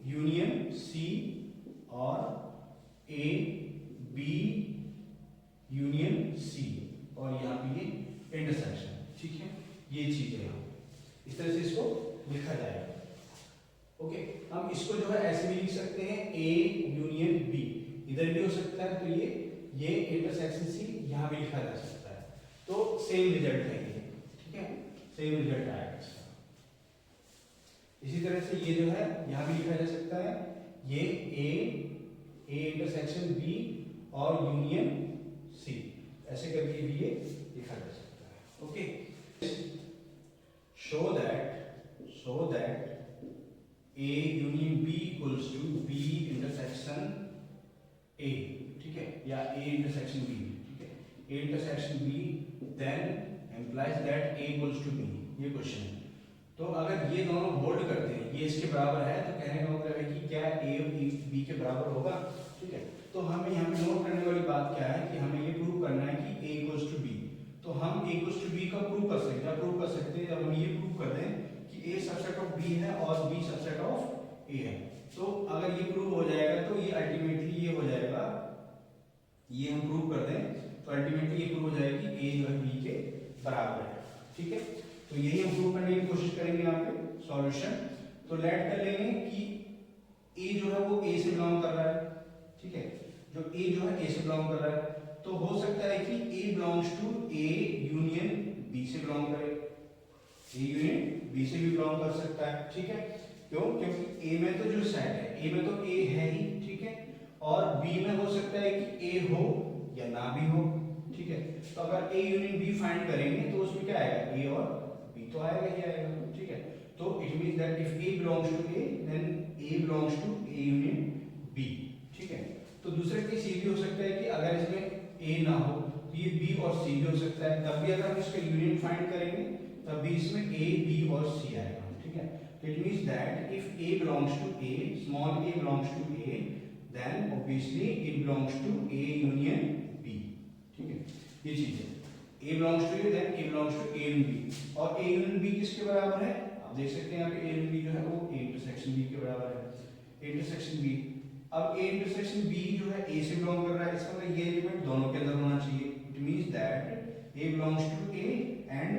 यूनियन सी और ए बी यूनियन सी और यहाँ पे ये इंटरसेक्शन, ठीक है, ये चीज है यहाँ इस तरह से इसको लिखा जाएगा, ओके। हम इसको जो है ऐसे भी लिख सकते हैं ए यूनियन बी, इधर भी हो सकता है, तो ये इंटरसेक्शन सी यहाँ भी लिखा जा सकता है, तो सेम रिजल्ट है ये, ठीक है, सेम रिजल्ट आएगा इसका। इसी तरह से ये जो है यहाँ भी लिखा जा सकता है, ये ए इंटरसेक्शन बी और यूनियन सी, ऐसे करके भी ये लिखा जा सकता है, okay. Show that A union B equals to B intersection A, ठीक है, या ए इंटरसेक्शन बी, ठीक है, A intersection B then implies that A equals to B, ये क्वेश्चन है। तो अगर ये दोनों होल्ड करते हैं, ये इसके बराबर है, तो कहने का मतलब है कि क्या ए बी के बराबर होगा, ठीक है। तो हमें यहाँ पे नोट करने वाली बात क्या है कि हमें ये प्रूव करना है कि ए इक्वल्स टू बी, तो हम ए इक्वल्स टू बी का प्रूव कर सकते हैं, प्रूव कर सकते हैं जब हम ये प्रूव कर दें कि ए सबसेट ऑफ बी है और बी सबसेट ऑफ ए है, तो अगर ये प्रूव हो जाएगा तो ये अल्टीमेटली ये हो जाएगा, ये हम प्रूव कर दें तो अल्टीमेटली ये प्रूव हो जाएगी ए जो है बी के बराबर है, ठीक है। तो यही हम प्रूव करने की कोशिश करेंगे यहाँ पे सॉल्यूशन। तो लेट कर लेंगे कि ए जो है वो ए से बिलोंग कर रहा है, ठीक है, जो ए जो है ए से बिलोंग कर रहा है, तो हो सकता है कि a belongs to A union B से बिलोंग करे, ए यूनियन बी से भी बिलोंग कर सकता है, ठीक है। क्यों, क्योंकि ए में तो जो सेट है, ए में तो ए है ही, ठीक है, और बी में हो सकता है कि ए हो या ना भी हो, ठीक है। तो अगर ए यूनियन बी फाइंड करेंगे तो उसमें क्या आएगा, ए और बी तो आएगा ही आएगा, ठीक है। तो it means that if A belongs to A then A belongs to A union B, ठीक है। तो दूसरा केस ये भी हो सकता है कि अगर इसमें ए ना हो तो ये बी और सी भी हो सकता है, तब भी अगर हम इसका यूनियन फाइंड करेंगे तब भी इसमें ए बी और सी आएगा, ठीक है। तो it means that if A belongs to A, small a belongs to A, then obviously it belongs to A union B, ठीक है, ये चीज है। A belongs to A then A belongs to A union B, और A union B किसके बराबर है, आप देख सकते हैं यहाँ पे ए यूनियन बी जो है वो ए इंटरसेक्शन बी के बराबर है, ए इंटरसेक्शन बी। अब ए इंटरसेक्शन बी जो है ए से बिलोंग कर रहा है, इसका मतलब ये एलिमेंट दोनों के अंदर होना चाहिए, it means that A belongs to A and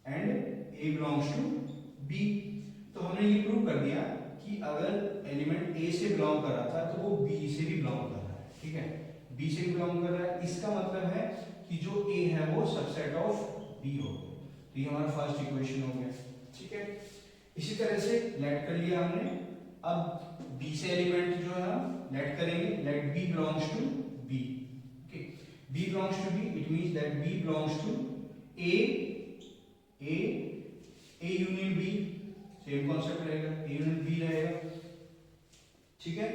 A belongs to B. तो हमने ये प्रूव कर दिया कि अगर एलिमेंट ए से बिलोंग कर रहा था तो वो बी से भी बिलोंग कर रहा है, ठीक है, बी से भी बिलोंग कर रहा है, इसका मतलब है कि जो ए है वो सबसेट ऑफ बी हो गया। तो ये हमारा फर्स्ट इक्वेशन हो गया, ठीक है। इसी तरह से लेट कर लिया हमने, अब बी से एलिमेंट जो है लेट करेंगे, let B belongs to B, okay. B belongs to B, it means that B belongs to A union B, same concept रहेगा, ए यूनियन बी रहेगा, ठीक है।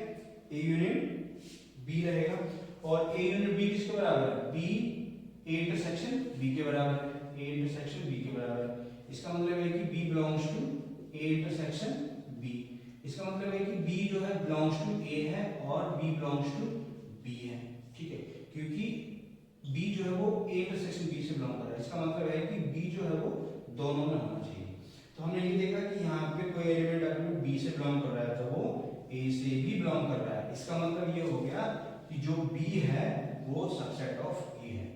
ए यूनियन बी रहेगा, और ए यूनियन बी किसके बराबर है? बी ए इंटरसेक्शन बी के बराबर है, ए इंटरसेक्शन बी के बराबर है। इसका मतलब है कि B belongs to A intersection B, इसका मतलब है कि बी जो है बिलोंग्स टू ए है और बी बिलोंग्स टू बी है, ठीक है। क्योंकि बी जो है वो ए इंटरसेक्शन बी से बिलोंग कर रहा है, इसका मतलब है कि बी जो है वो दोनों में होना चाहिए। तो हमने ये देखा कि यहाँ पे कोई एलिमेंट अगर बी से बिलोंग कर रहा है तो वो ए से भी बिलोंग कर रहा है, इसका मतलब ये हो गया कि जो बी है वो सबसेट ऑफ ए है।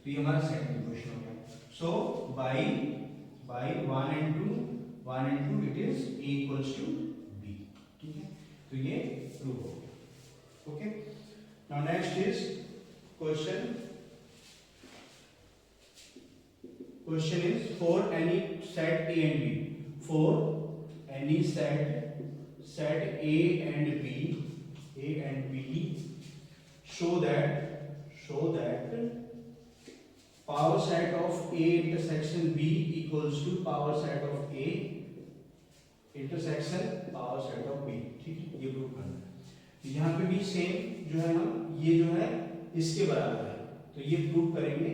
तो ये हमारा सेकंड इक्वेशन हो गया। So by 1 and 2 it is A equals to B, ठीक है। तो ये प्रूव हो गया, okay. Now next is question is for any set A and B, for any set A and B show that power set of A intersection B equals to power set of A intersection power set of B, ठीक है। ये prove करना है। यहाँ पे भी same जो है हम ये जो है इसके बराबर है, तो ये प्रूव करेंगे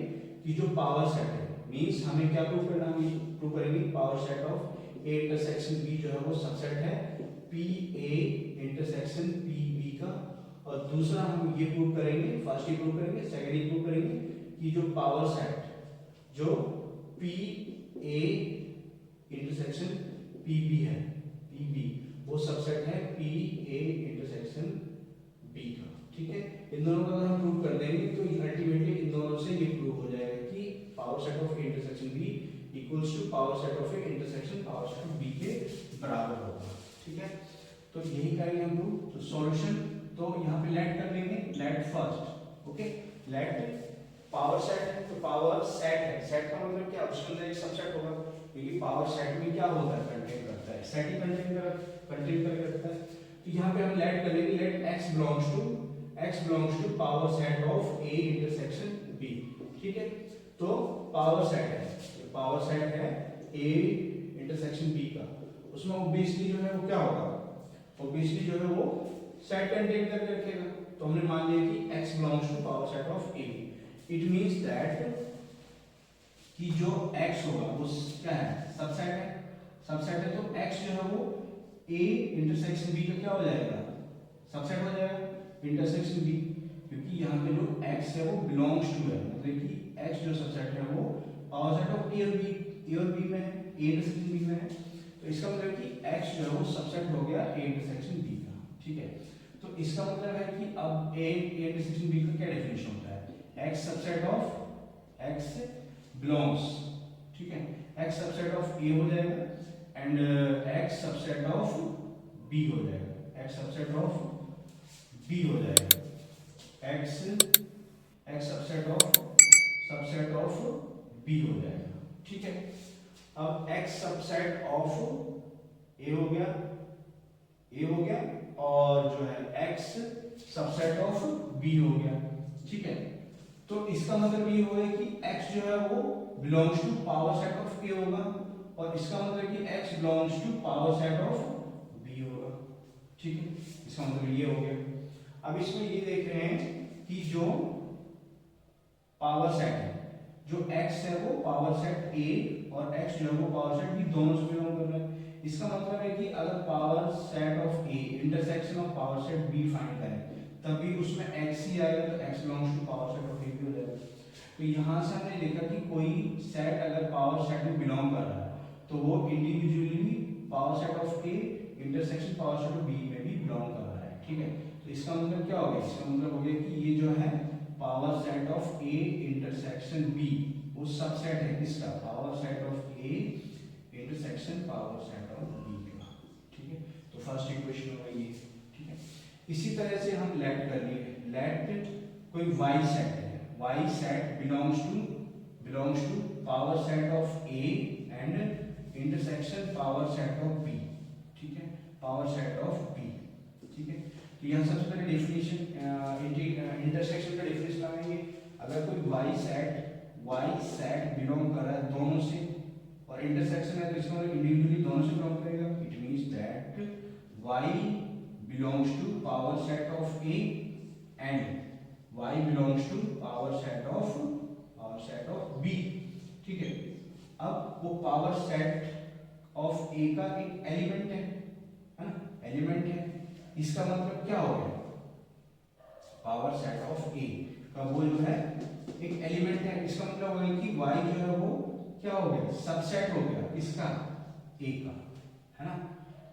कि जो पावर सेट है, मींस हमें क्या प्रूव करना है? प्रूव करेंगे power set of A intersection B जो है वो सबसेट है P A intersection P B का, और दूसरा हम ये प्रूव करेंगे, फर्स्ट ये प्रूव करेंगे, सेकंड ये प्रूव करेंगे कि जो पावर सेट जो P A intersection P B है, पी बी वो सबसेट है पी ए इंटरसेक्शन बी का, ठीक है। इन दोनों का अगर हम प्रूव कर देंगे तो अल्टीमेटली इन दोनों से ये प्रूव हो जाएगा कि power set of A intersection B equals to power set of A intersection power set of B के बराबर होगा, ठीक है। तो यही करेंगे हम लोग। तो सॉल्यूशन तो यहाँ पे लेट कर लेंगे, let first, okay. Let power set है तो पावर सेट है, सेट का मतलब क्या? उसके अंदर एक सबसेट होगा, क्योंकि पावर सेट में क्या होता है? कंटेन करता है, सेट ही कंटेन करता है। तो यहाँ पे हम लेट कर लेंगे, let x belongs to power set of a intersection b, ठीक है। तो पावर सेट है, पावर सेट है a इंटरसेक्शन b का, उसमें ऑब्वियसली जो है वो क्या होगा? ऑब्वियसली जो है वो सेट कंटेन करके रखेगा। तो हमने मान लिया कि x belongs to power set of a, it means that कि जो x होगा वो क्या है? सबसेट है, सबसेट है तो x जो है वो a इंटरसेक्शन b का क्या हो जाएगा? सबसेट हो जाएगा इंटरसेक्शन b, क्योंकि यहाँ पे जो x है वो बिलोंग्स टू है, मतलब कि x जो सबसेट है वो पावर सेट ऑफ a और b में है, a इंटरसेक्शन b में है। तो इसका मतलब कि x जो है वो सबसेट हो गया a इंटरसेक्शन b का, ठीक है। तो इसका मतलब है कि अब a इंटरसेक्शन b का क्या डेफिनेशन होता है? x subset of x belongs, ठीक है, x सबसेट ऑफ a हो जाएगा and x subset of b हो जाएगा, x सबसेट ऑफ b हो जाएगा, x सबसेट ऑफ b हो जाएगा, ठीक है। अब x सबसेट ऑफ a हो गया और जो है x सबसेट ऑफ b हो गया, ठीक है। तो इसका मतलब ये होगा कि x जो है वो belongs to power set of a होगा, और इसका मतलब कि x belongs to power set of b होगा, ठीक है। इसका मतलब ये हो गया। अब इसमें ये देख रहे हैं कि जो पावर सेट है, जो x है वो पावर सेट a और x जो है वो पावर सेट b दोनों से बिलोंग कर रहा है। इसका मतलब है कि अगर power set of a intersection of power set b find करें तभी उसमें x ही आएगा, तो x belongs to power set of a भी हो जाएगा। तो यहाँ से हमने देखा कि कोई सेट अगर पावर सेट में बिलोंग कर रहा है तो वो individually power set of a intersection power set of b में भी बिलोंग कर रहा है, ठीक है। तो इसका मतलब क्या हो गया? इसका मतलब हो गया कि ये जो है power set of a intersection b वो सबसेट है किसका? Power set of a intersection power set of b का, ठीक है। तो फर्स्ट इक्वेशन होगा ये, ठीक है। इसी तरह से हम लेट कर लिए, लेट कोई वाई सेट है, Y set belongs to power set of A and intersection power set of B, ठीक है, पावर सेट ऑफ बी, ठीक है। तो यहाँ सबसे पहले डेफिनेशन इंटरसेक्शन का डेफिनेशन लगाएंगे। अगर कोई वाई सेट बिलोंग कर रहा है दोनों से और इंटरसेक्शन है तो इसका मतलब इंडिविजुअली दोनों से बिलोंग करेगा। It means that Y belongs to power set of A and Y belongs to power set of B, ठीक है। अब वो पावर सेट ऑफ ए का एक एलिमेंट है ना, एलिमेंट है। इसका मतलब क्या हो गया, पावर सेट ऑफ ए का वो जो है एक एलिमेंट है। इसका मतलब हो गया कि y जो है वो क्या हो गया, सबसेट हो गया इसका a का, है ना,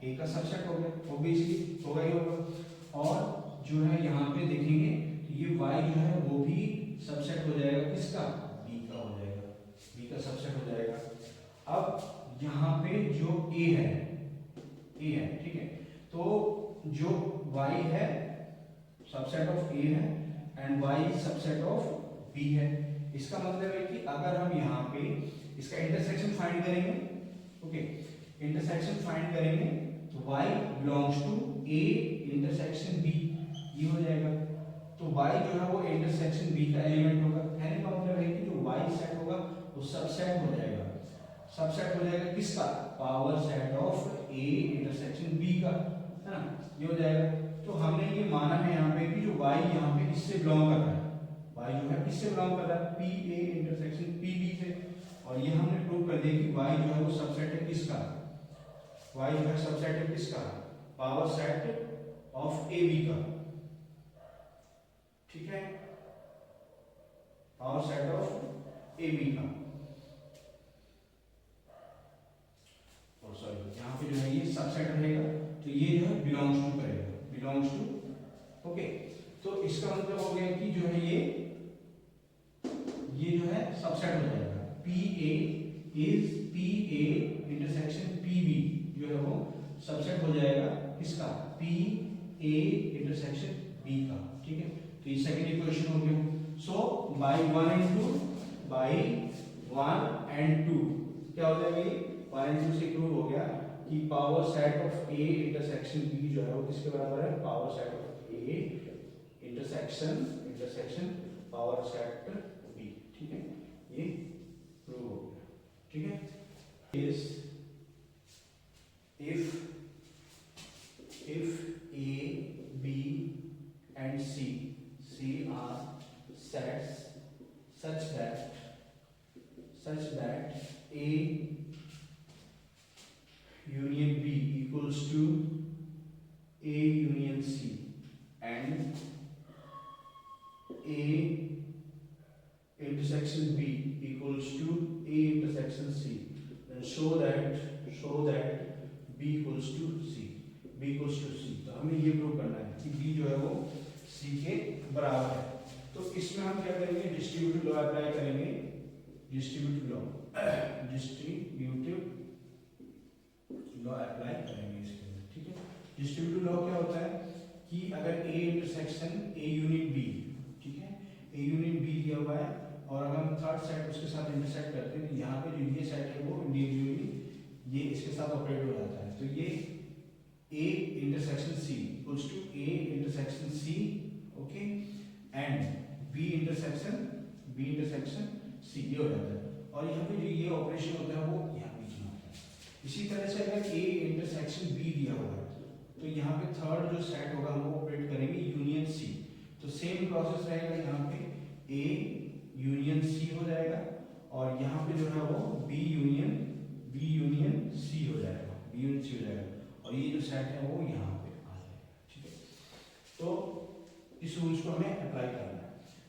a का सबसेट हो गया, ऑब्वियसली होगा ही होगा। और जो है यहाँ पे देखेंगे तो ये y जो है वो भी सबसेट हो जाएगा किसका, b का हो जाएगा, b का सबसेट हो जाएगा। अब यहाँ पे जो a है, ठीक है, तो जो y है सबसेट ऑफ a है and y subset of b है। इसका मतलब है कि अगर हम यहाँ पे इसका इंटरसेक्शन फाइंड करेंगे, ओके, इंटरसेक्शन फाइंड करेंगे तो y belongs to a intersection b, ये हो जाएगा। तो y जो है वो इंटरसेक्शन b का एलिमेंट होगा। कहने का मतलब है कि जो y सेट होगा वो सबसेट हो जाएगा, सबसेट हो जाएगा किसका, power set of a intersection b का, है ना, ये हो जाएगा। तो हमने ये माना है यहाँ पे कि जो y यहाँ पे इससे बिलोंग कर रहा है, y जो है किससे बिलोंग कर रहा है, p a intersection p b से। और ये हमने प्रूव कर दिया कि y जो है वो सबसेट है किसका, y जो है सबसेट है किसका, power set of a b का, ठीक है, power set of a b का। और सॉरी यहाँ पे जो है ये सबसेट रहेगा तो ये जो है बिलोंग्स टू करेगा, बिलोंग्स टू, ओके। तो इसका मतलब हो गया कि जो है ये जो है सबसेट हो जाएगा, P A is P A intersection P B जो है वो सबसेट हो जाएगा किसका, पी ए इंटरसेक्शन बी का, ठीक है। तो ये सेकंड इक्वेशन हो गया। So by 1 and 2, bye 1 and 2 क्या हो जाएगा, ये 1 एंड 2 से प्रूव हो गया कि power set of A intersection B जो है वो किसके बराबर है, power set of A intersection power set B, ठीक है, ये प्रूव हो गया, ठीक है। Is if a b and c are sets such that a union b equals to a union c and a intersection b equals to a intersection c, then show that b equals to c, तो हमें ये prove करना है कि b जो है वो c के बराबर है। तो इसमें हम क्या करेंगे, डिस्ट्रीब्यूटिव लॉ अप्लाई करेंगे, डिस्ट्रीब्यूटिव लॉ अप्लाई करेंगे इसके अंदर, ठीक है। डिस्ट्रीब्यूटिव लॉ क्या होता है कि अगर a intersection a unit b, ठीक है, a यूनिट b दिया हुआ है और अगर हम थर्ड सेट उसके साथ इंटरसेक्ट करते हैं तो यहाँ पे जो ये सेट है वो इंडिविजुअली ये इसके साथ ऑपरेट हो जाता है। तो ये a intersection c equals to a intersection c, okay, and b intersection c, ये हो जाता है। और यहाँ पे जो ये ऑपरेशन होता है वो यहाँ बीच में होता है। इसी तरह से अगर a intersection b दिया हुआ है तो यहाँ पे थर्ड जो सेट होगा हम वो ऑपरेट करेंगे यूनियन c। तो सेम प्रोसेस रहेगा, यहाँ पे a यूनियन c हो जाएगा और यहाँ पे जो है वो b यूनियन c हो जाएगा, और ये जो सेट है वो यहाँ पे आ जाएगा, ठीक है। तो इस रूल्स को हमें अप्लाई करना है।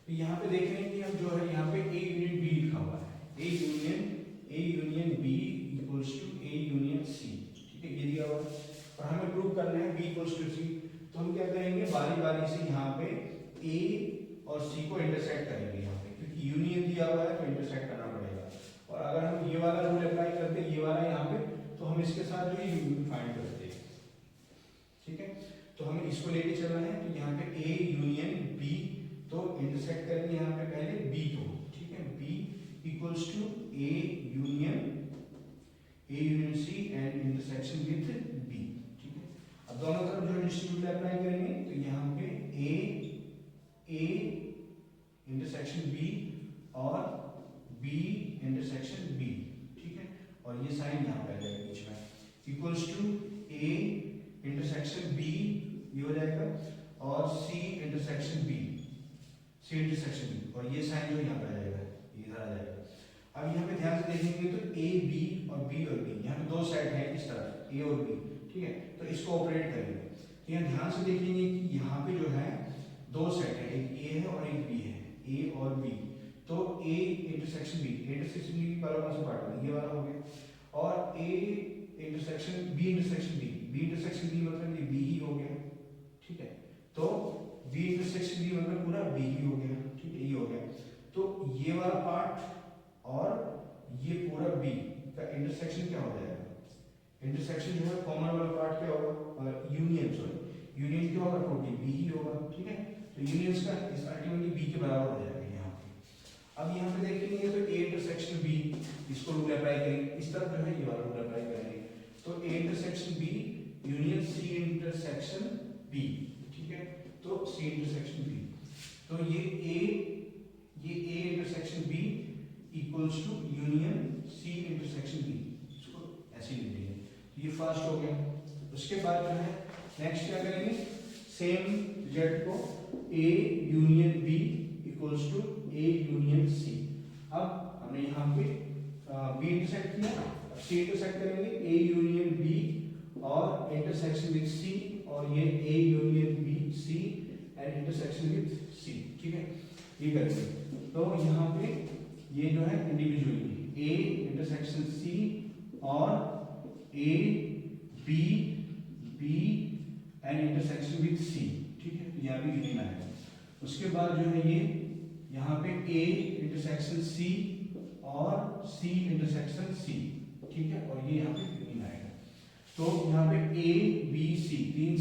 तो यहाँ पे देख रहे हैं कि हम जो है यहाँ पे a यूनियन b लिखा हुआ है, a union b equals to a union c, ठीक है, ये दिया हुआ है और हमें प्रूव करना है b इक्वल्स टू c। तो हम क्या करेंगे, बारी बारी से यहाँ पे a और c को इंटरसेक्ट करेंगे यहाँ पे, क्योंकि यूनियन दिया हुआ है तो इंटरसेक्ट करना पड़ेगा। और अगर हम ये वाला रूल अप्लाई करते हैं, ये वाला यहाँ पे, तो हम इसके साथ जो है यूनियन फाइंड करते हैं, ठीक है। तो हमें इसको लेके चलना है। तो यहाँ पे a यूनियन b तो इंटरसेक्ट करेंगे यहाँ पे पहले बी को, ठीक है, B equals to A union C and intersection with B, ठीक है। अब दोनों तरफ जो डिस्ट्रीब्यूट अप्लाई करेंगे तो यहाँ पे ए इंटरसेक्शन बी और बी इंटरसेक्शन बी, ठीक है, और ये साइन यहाँ पे आ जाएगा बीच में, equals to A intersection B ये हो जाएगा और सी इंटरसेक्शन बी और ये साइन जो यहाँ पे आ जाएगा, इधर आ जाएगा। अब यहाँ पे ध्यान से देखेंगे तो ए बी और बी यहाँ पे दो सेट है इस तरफ ए और बी, ठीक है, तो इसको ऑपरेट करेंगे। तो यहाँ ध्यान से देखेंगे कि यहाँ पे जो है दो सेट है, एक ए है और एक बी है, ए और बी। तो ए इंटरसेक्शन बी की पहला कौन सा पार्ट है, ये वाला हो गया, और A intersection B intersection B मतलब ये बी ही हो गया, ठीक है। तो बी इंटरसेक्शन बी मतलब पूरा बी ही हो गया, ठीक है, ये हो गया। तो ये वाला पार्ट और ये पूरा बी का इंटरसेक्शन क्या हो जाएगा, इंटरसेक्शन जो है कॉमन वाला पार्ट क्या होगा, यूनियन क्या होगा, टोटली बी ही होगा, ठीक है। तो यूनियंस का इस अल्टीमेटली बी के बराबर हो जाएगा यहाँ पे। अब यहाँ पे देखेंगे तो ए इंटरसेक्शन बी, इसको रूल अप्लाई करेंगे, इस तरफ जो है ये वाला रूल अप्लाई करेंगे। तो A intersection B union C intersection B, ठीक है, तो सी इंटरसेक्शन बी, तो ये A intersection B equals to union C intersection B, इसको ऐसे लिख देंगे। ये फर्स्ट हो गया। उसके बाद जो है नेक्स्ट क्या करेंगे, सेम जेड को A union B equals to A union C. अब हमने यहाँ पे बी इंटरसेक्ट किया, अब सी इंटरसेक्ट करेंगे ए यूनियन बी और इंटरसेक्शन विद सी, और ये A union B C and intersection with C, ठीक है, ये करेंगे। तो यहाँ पे ये जो है इंडिविजुअली ए इंटरसेक्शन सी और A B and intersection with C, ठीक है, यहाँ पे यूनियन आएगा। उसके बाद जो है ये यहाँ पे ए इंटरसेक्शन सी और सी इंटरसेक्शन सी, ठीक है, और ये यहाँ पे यूनियन आएगा। तो यहाँ पे ए बी सी तीन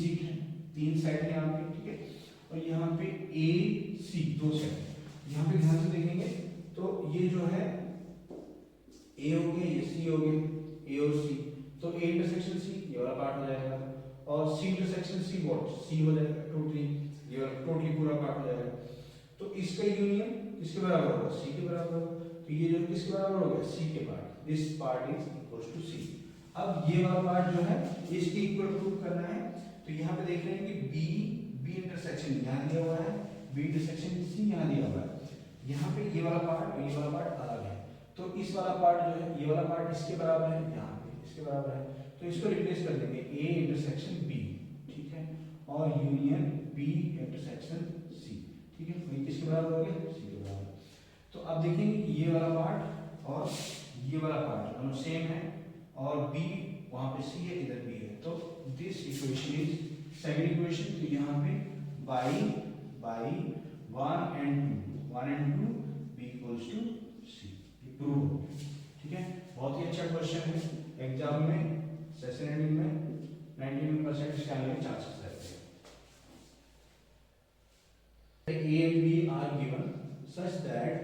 सेट है यहाँ पे, ठीक है, और यहाँ पे ए सी दो सेट। यहाँ पे ध्यान से देखेंगे तो ये जो है ए हो गया, ये सी हो गया, ए और सी, तो ए इंटरसेक्शन सी ये वाला पार्ट हो जाएगा, और सी इंटरसेक्शन सी सी हो जाएगा टोटली, ये वाला टोटली पूरा पार्ट हो जाएगा। तो इसका यूनियन किसके बराबर होगा, सी के बराबर होगा। तो ये जो किसके बराबर होगा, सी के part, this part is equals to C. अब ये वाला पार्ट जो है इसके इक्वल प्रूव करना है। तो यहाँ पे देख रहे हैं कि बी इंटरसेक्शन यहाँ दिया हुआ है, बी इंटरसेक्शन सी यहाँ दिया हुआ है, यहाँ पे ये वाला पार्ट और ये वाला पार्ट अलग है। तो इस वाला पार्ट जो है, ये वाला पार्ट इसके बराबर है, यहाँ पे इसके बराबर है, तो इसको रिप्लेस कर देंगे ए इंटरसेक्शन बी, ठीक है, और यूनियन बी इंटरसेक्शन सी, ठीक है, तो ये किसके बराबर हो गया, सी के बराबर। तो अब देखेंगे ये वाला पार्ट और ये वाला पार्ट दोनों सेम है, और बी वहां पे सी है, इधर बी है, तो this equation is second equation. तो यहाँ पे by 1 and 2 b equals to C, prove, ठीक है। बहुत ही अच्छा क्वेश्चन है, एग्जाम में सेशन एंडिंग में 99% इसके आने के चांसेस रहते हैं। A and B are given such that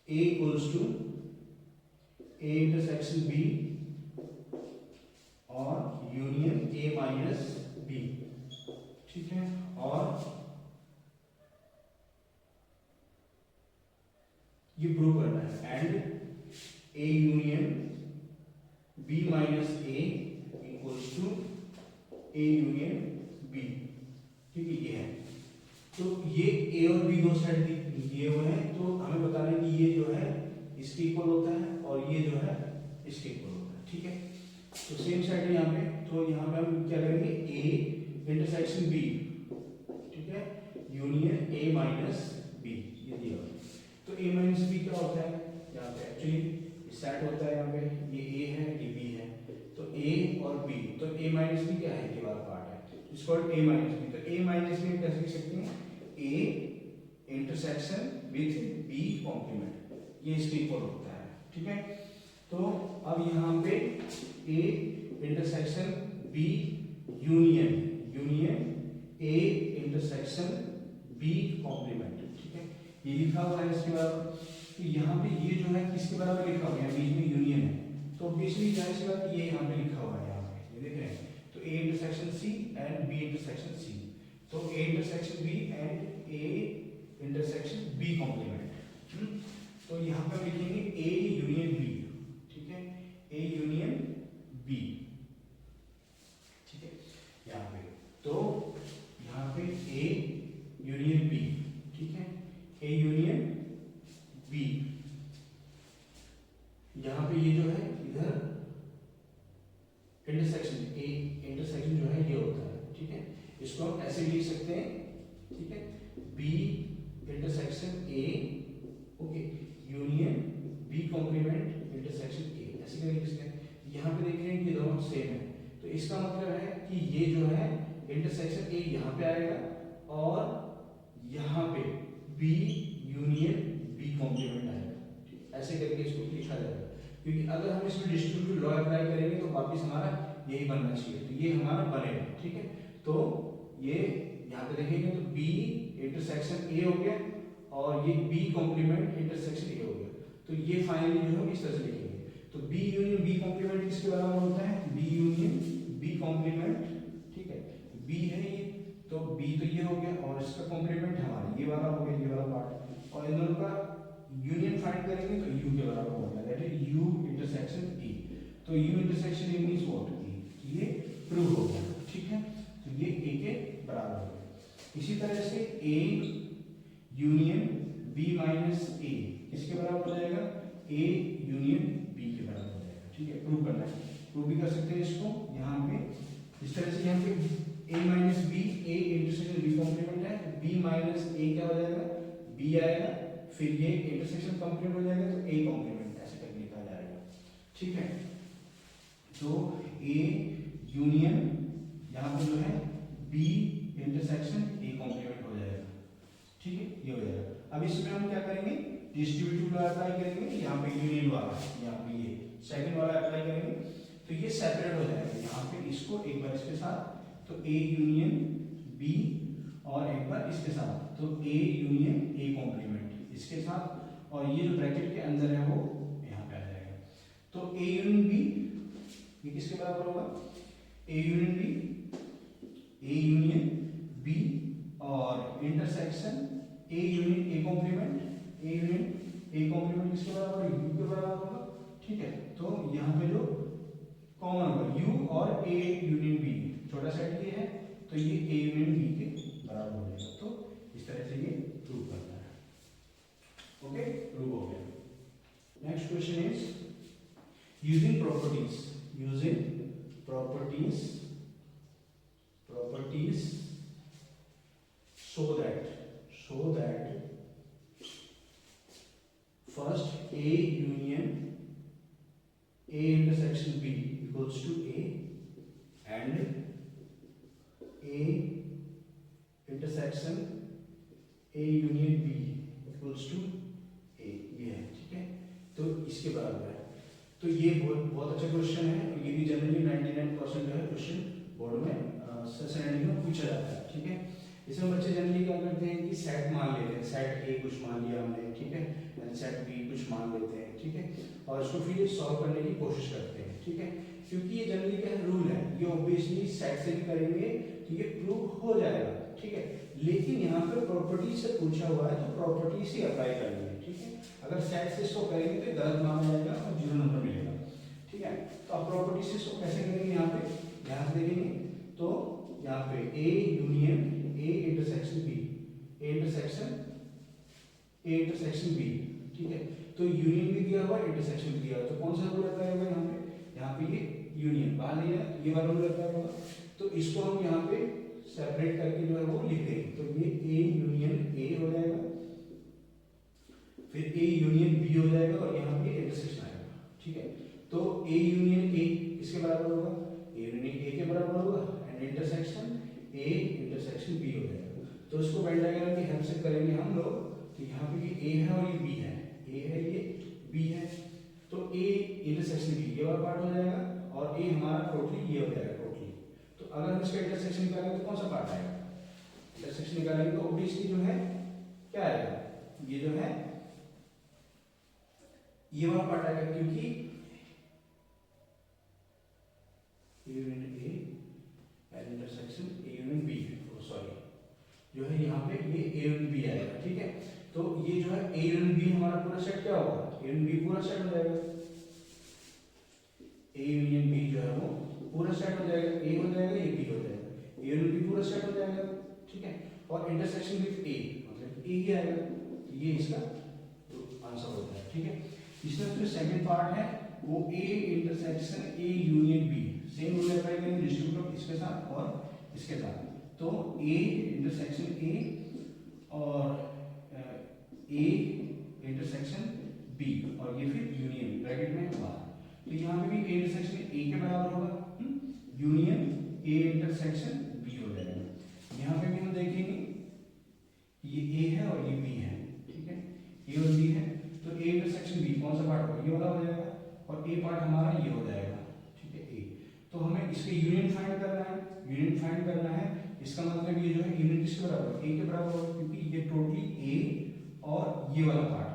A equals to A intersection B और यूनियन A माइनस B, ठीक है, और ये प्रूव करना है, and A union B minus A equals to A union B, ठीक है, ये है। तो ये A और B दो साइड दिए हुए हैं, तो हमें बताना है कि ये जो है इसके इक्वल होता है और ये जो है इसके इक्वल होता है, ठीक है। तो सेम साइड है यहाँ पे, तो यहाँ पे हम क्या करेंगे, A इंटरसेक्शन B, ठीक है, यूनियन A माइनस B, ये दिया हुआ है। तो A माइनस B क्या होता है, यहाँ पे एक्चुअली सेट होता है, यहाँ पे ये A है, ये B है, तो A और B, तो A माइनस B क्या है, ये वाला पार्ट है, इसको A माइनस B। तो A माइनस B कैसे लिख सकते हैं, A intersection with B complement, ये इसके इक्वल होता है, ठीक है। तो अब यहाँ पे A intersection B union A intersection B B complement, ठीक है, ये लिखा हुआ है इसके बराबर। तो यहाँ पे ये जो है किसके बराबर लिखा हुआ है, बीच में यूनियन है, तो ऑब्वियसली जाहिर सी बात ये यहाँ पे लिखा हुआ है, यहाँ पे ये देख रहे हैं, तो A intersection C and B intersection C, तो A intersection B and A intersection B complement. तो यहाँ पे हम लिखेंगे ए यूनियन बी, ठीक है, ए यूनियन बी, ठीक है, यहाँ पे तो यहाँ पे ए यूनियन बी, ठीक है, ए यूनियन बी, यहाँ पे ये जो है इधर इंटरसेक्शन, ए इंटरसेक्शन जो है ये होता है, ठीक है, इसको हम ऐसे लिख सकते हैं, ठीक है, B intersection A, okay, union B complement intersection A, ऐसे करके लिख सकते हैं। यहाँ पे देख रहे हैं कि दोनों सेम है, तो इसका मतलब है कि ये जो है इंटरसेक्शन ए यहाँ पे आएगा और यहाँ पे बी यूनियन बी कॉम्प्लीमेंट आएगा, ऐसे करके इसको लिखा जाएगा, क्योंकि अगर हम इसमें डिस्ट्रीब्यूटिव लॉ अप्लाई करेंगे तो वापस हमारा यही बनना चाहिए, तो ये हमारा बनेगा, ठीक है। तो ये यहाँ पे देखेंगे तो बी इंटरसेक्शन ए हो गया और ये बी कॉम्प्लीमेंट इंटरसेक्शन ए हो गया, तो ये फाइनली जो है इस तरह से लिखेंगे। तो बी यूनियन बी कॉम्प्लीमेंट किसके बराबर होता है, बी यूनियन बी कॉम्प्लीमेंट, ठीक है, बी है ये, तो बी तो ये हो गया और इसका कॉम्प्लीमेंट हमारा ये वाला हो गया, ये वाला पार्ट, और इन दोनों का यूनियन फाइंड करेंगे तो यू के बराबर होगा, that is U intersection A, तो U intersection A means what, ये प्रूव हो गया, ठीक है, तो ये ए के बराबर हो गया। इसी तरह से ए यूनियन बी माइनस ए किसके बराबर हो जाएगा, ए यूनियन बी के बराबर हो जाएगा, ठीक है, प्रूव करना है, प्रूव भी कर सकते हैं इसको यहाँ पे इस तरह से, यहाँ पे A minus B, A intersection B complement है, बी माइनस ए क्या हो जाएगा, बी आएगा, फिर ये इंटरसेक्शन कंप्लीट हो जाएगा तो ए कॉम्प्लीमेंट, ऐसे करके लिखा जाएगा, ठीक है। तो ए यूनियन यहाँ पे जो है बी इंटरसेक्शन ए कॉम्प्लीमेंट हो जाएगा, ठीक है, ये हो जाएगा। अब इसमें हम क्या करेंगे, डिस्ट्रीब्यूटिव लॉ अप्लाई करेंगे, यहाँ पे यूनियन वाला, यहाँ पे ये सेकंड वाला अप्लाई करेंगे, तो ये सेपरेट हो जाएगा, यहाँ पे इसको एक बार इसके साथ, तो ए यूनियन बी और एक बार इसके साथ, तो ए यूनियन ए कॉम्प्लीमेंट इसके साथ, और ये जो ब्रैकेट के अंदर है वो यहाँ पे आ जाएगा। तो ए यूनियन बी ये किसके बराबर होगा, ए यूनियन बी और intersection A union A complement, A union A complement किसके बराबर, यू के बराबर होगा, ठीक है। तो यहाँ पे जो कॉमन होगा यू और ए यूनियन बी, छोटा सेट ये है तो ये ए यूनियन बी के बराबर हो जाएगा, तो इस तरह से ये प्रूव करना है, ओके, प्रूव हो गया। Next question is using properties, so that first A union A intersection B equals to A and A intersection A union B equals to A, ये है, ठीक है, तो इसके बराबर है। तो ये बहुत अच्छा क्वेश्चन है, और ये भी जनरली 99% जो है क्वेश्चन बोर्ड में सेशन में पूछा जाता है, ठीक है। इसमें बच्चे जनरली क्या करते हैं कि सेट मान लेते हैं, सेट ए कुछ मान लिया हमने, ठीक है, सेट बी कुछ मान लेते हैं, ठीक है, और इसको फिर सॉल्व करने की कोशिश करते हैं, ठीक है, क्योंकि ये जनरली क्या रूल है, ये ऑब्वियसली सेट से भी करेंगे तो ये प्रूव हो जाएगा, ठीक है, लेकिन यहाँ पे प्रॉपर्टी से पूछा हुआ है तो प्रॉपर्टी से अप्लाई करनी है, ठीक है। अगर सेट से इसको करेंगे तो गलत माना जाएगा और 0 नंबर मिलेगा, ठीक है। तो आप प्रॉपर्टी से इसको कैसे करेंगे, यहाँ से देखेंगे तो यहाँ पे A union A intersection B, A intersection B, ठीक है, तो यूनियन भी दिया हुआ, इंटरसेक्शन भी दिया हुआ, तो कौन सा रूल अप्लाई होगा यहाँ पे ये यूनियन बाहर लिया, ये वाला रूल अप्लाई होगा, तो इसको हम यहाँ पे सेपरेट करके जो है वो लिख देंगे, तो ये ए यूनियन ए हो जाएगा, फिर ए यूनियन बी हो जाएगा और यहाँ पे इंटरसेक्शन आएगा, ठीक है। तो ए यूनियन ए किसके बराबर होगा, ए यूनियन ए के बराबर होगा and intersection A intersection B हो जाएगा। तो इसको वेन डायग्राम की हेल्प से करेंगे हम लोग, तो यहाँ पे ये ए है और ये बी है, ए है ये बी है, तो ए इंटरसेक्शन बी ये वाला पार्ट हो जाएगा और ए हमारा टोटली ये हो जाएगा टोटली। तो अगर हम इसका इंटरसेक्शन करेंगे तो कौन सा पार्ट आएगा, इंटरसेक्शन निकालेंगे तो ऑब्वियसली जो है क्या आएगा, ये जो है ये वाला पार्ट आएगा, क्योंकि A union A and intersection A union B, sorry जो है यहाँ पे ये ए यूनियन बी आएगा, ठीक है। तो ये जो है ए यूनियन बी हमारा पूरा सेट क्या होगा, ए यूनियन बी पूरा सेट हो जाएगा, ए यूनियन बी जो है वो पूरा सेट हो जाएगा, ए हो जाएगा ये बी हो जाएगा, ए यूनियन बी पूरा सेट हो जाएगा, ठीक है। और इंटरसेक्शन विद ए मतलब ए ही आएगा, ये इसका आंसर होता है, ठीक है। इसमें जो सेकंड पार्ट है वो A intersection A union B, same rule apply करेंगे डिस्ट्रीब्यूट ऑफ इसके साथ और इसके साथ। तो ए इंटरसेक्शन ए और ए इंटरसेक्शन बी और ये फिर यूनियन ब्रैकेट में बाहर, तो यहाँ पे भी ए इंटरसेक्शन ए के बराबर होगा, यूनियन ए इंटरसेक्शन बी हो जाएगा। यहाँ पे भी हम देखेंगे ये ए है और ये बी है, ठीक है, ए और बी है, तो ए इंटरसेक्शन बी कौन सा पार्ट होगा, ये वाला हो जाएगा, और ए पार्ट हमारा ये हो जाएगा, ठीक है, ए। तो हमें इसके यूनियन फाइंड करना है, यूनियन फाइंड करना है, इसका मतलब ये जो है यूनियन किसके बराबर, ए के बराबर होगा, क्योंकि ये टोटली ए और ये वाला पार्ट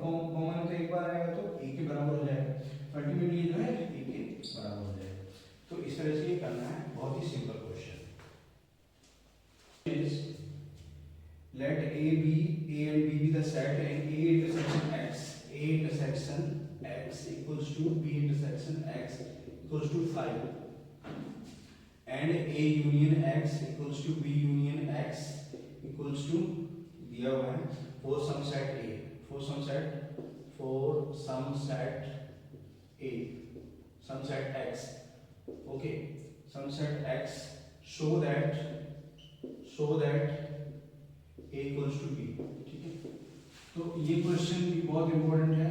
कॉमन है, तो एक बार आएगा तो ए के बराबर हो जाएगा, अल्टीमेटली जो है ए के बराबर हो जाएगा। तो इस तरह से ये करना है, बहुत ही simple question. Let A B and B be the set and A intersection X equals to B intersection X equals to 5 and A union X equals to B union X equals to दिया हुआ है for some set A, for some set X, okay, some set X, show that A equals to B, ठीक है। तो ये question भी बहुत important है,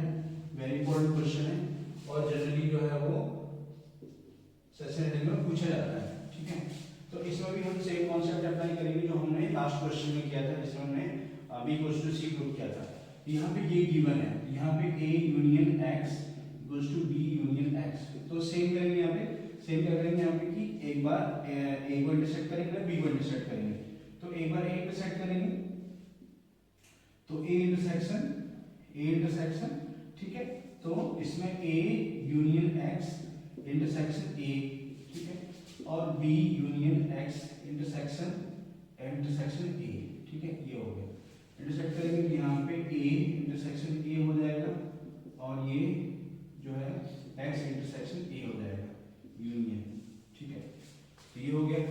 वेरी इंपॉर्टेंट क्वेश्चन है, और जनरली जो है वो सेशन में पूछा जाता है, ठीक है। तो इसमें भी हम सेम कॉन्सेप्ट अप्लाई करेंगे जो हमने लास्ट क्वेश्चन में किया था, जिसमें हमने B equals to C prove किया था। यहाँ पे ये गिवन है, यहाँ पे A union X equals to B union X, तो सेम करेंगे यहाँ पे, सेम करेंगे यहाँ पे कि एक बार A को इंटरसेक्ट करेंगे, B को इंटरसेक्ट करेंगे, तो एक बार A इंटरसेक्ट करेंगे तो A इंटरसेक्शन, ठीक है, तो इसमें A union X intersection A, ठीक है, और B union X intersection A, ठीक है, ये हो गया। इंटरसेक्ट करेंगे तो यहाँ पे A इंटरसेक्शन A हो जाएगा और ये जो है X इंटरसेक्शन A हो जाएगा, यूनियन, ठीक है, तो ये हो गया।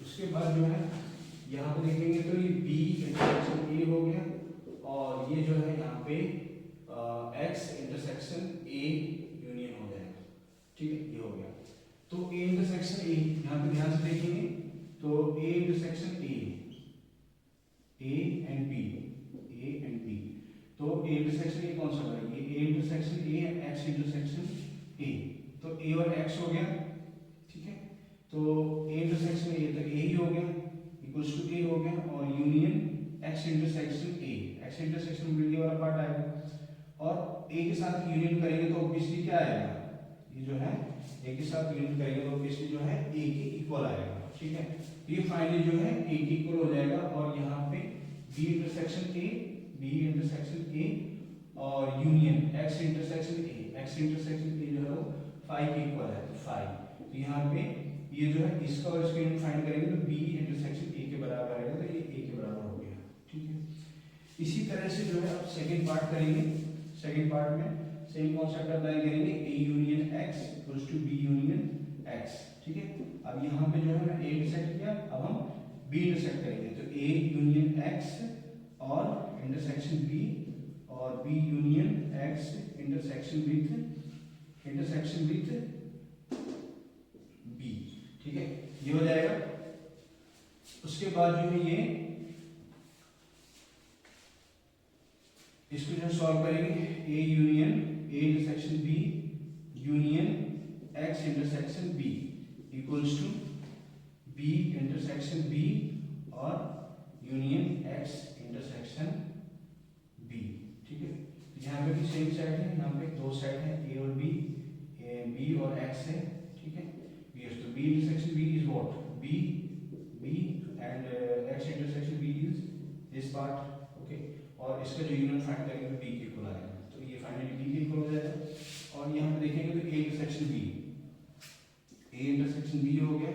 उसके बाद जो है यहाँ पे देखेंगे तो ये B इंटरसेक्शन A हो गया और ये जो है यहाँ पे X इंटरसेक्शन A यूनियन हो जाएगा, ठीक है, ये हो गया। तो A इंटरसेक्शन A यहाँ पे ध्यान से देखेंगे तो A intersection A and B, तो A इंटरसेक्शन A कौन सा बनेगा, ये A intersection A and X intersection A, तो A और X हो गया, ठीक है, तो A इंटरसेक्शन A तो A ही हो गया इक्वल्स टू A हो गया, और union X intersection A, X intersection में ये वाला पार्ट आएगा, और A के साथ यूनियन करेंगे तो ऑब्वियसली क्या आएगा, ये जो है A के साथ यूनियन करेंगे तो ऑब्वियसली जो है A के इक्वल आएगा, ठीक है। ये फाइनली जो है A के इक्वल हो जाएगा, और यहाँ पे B इंटरसेक्शन A और यूनियन X इंटरसेक्शन A जो है वो 5 के इक्वल है, 5, तो यहाँ पे ये जो है इसका और इसका यूनियन फाइंड करेंगे तो B इंटरसेक्शन A के बराबर आएगा, तो ये A के बराबर हो गया, ठीक है। इसी तरह से जो है अब सेकंड पार्ट करेंगे, सेकंड पार्ट में सेम कॉन्सेप्ट अप्लाई करेंगे, A union X equals to B union X, ठीक है। अब यहाँ पे जो है मैंने A इंटरसेक्ट किया, अब हम B इंटरसेक्ट करेंगे, तो A यूनियन X और इंटरसेक्शन B और B union X intersection with B, ठीक है, ये हो जाएगा। उसके बाद जो है ये इसको जो सॉल्व करेंगे, A intersection B union X intersection B equals to B intersection B और यूनियन X इंटरसेक्शन B, ठीक है। यहाँ पे भी सेम सेट है, यहाँ पे दो सेट है A और B, B और X है, ठीक है। B intersection B is what, B and X intersection B is this part, okay, और इसका जो यूनियन फाइंड करेंगे तो बी के इक्वल आएगा, तो ये फाइनली बी के इक्वल हो जाएगा। और यहाँ पे देखेंगे तो ए इंटरसेक्शन बी हो गया,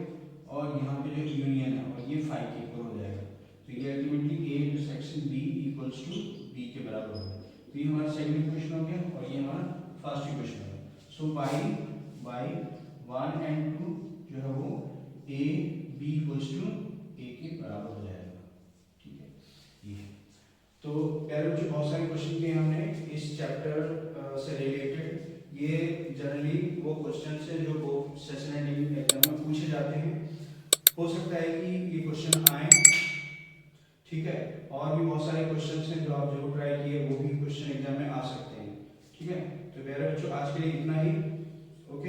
और यहाँ पे जो यूनियन है और ये फाइव के इक्वल हो जाएगा, तो ये ultimately A intersection B equals to B के बराबर होगा। तो ये हमारा सेकंड इक्वेशन हो गया और ये हमारा फर्स्ट इक्वेशन हो गया। सो बाई 1 एंड 2 जो है वो ए बी इक्वल्स टू ए के बराबर हो जाएगा, ठीक है। ये तो प्यारे बच्चों बहुत सारे क्वेश्चन किए हमने इस चैप्टर से रिलेटेड। ये जनरली वो क्वेश्चन है जो वो सेशन एंडिंग एग्जाम में पूछे जाते हैं, हो सकता है कि ये क्वेश्चन आए, ठीक है। और भी बहुत सारे क्वेश्चन हैं जो आप जरूर ट्राई किए, वो भी क्वेश्चन एग्जाम में आ सकते हैं, ठीक है। तो प्यारे बच्चों आज के लिए इतना ही।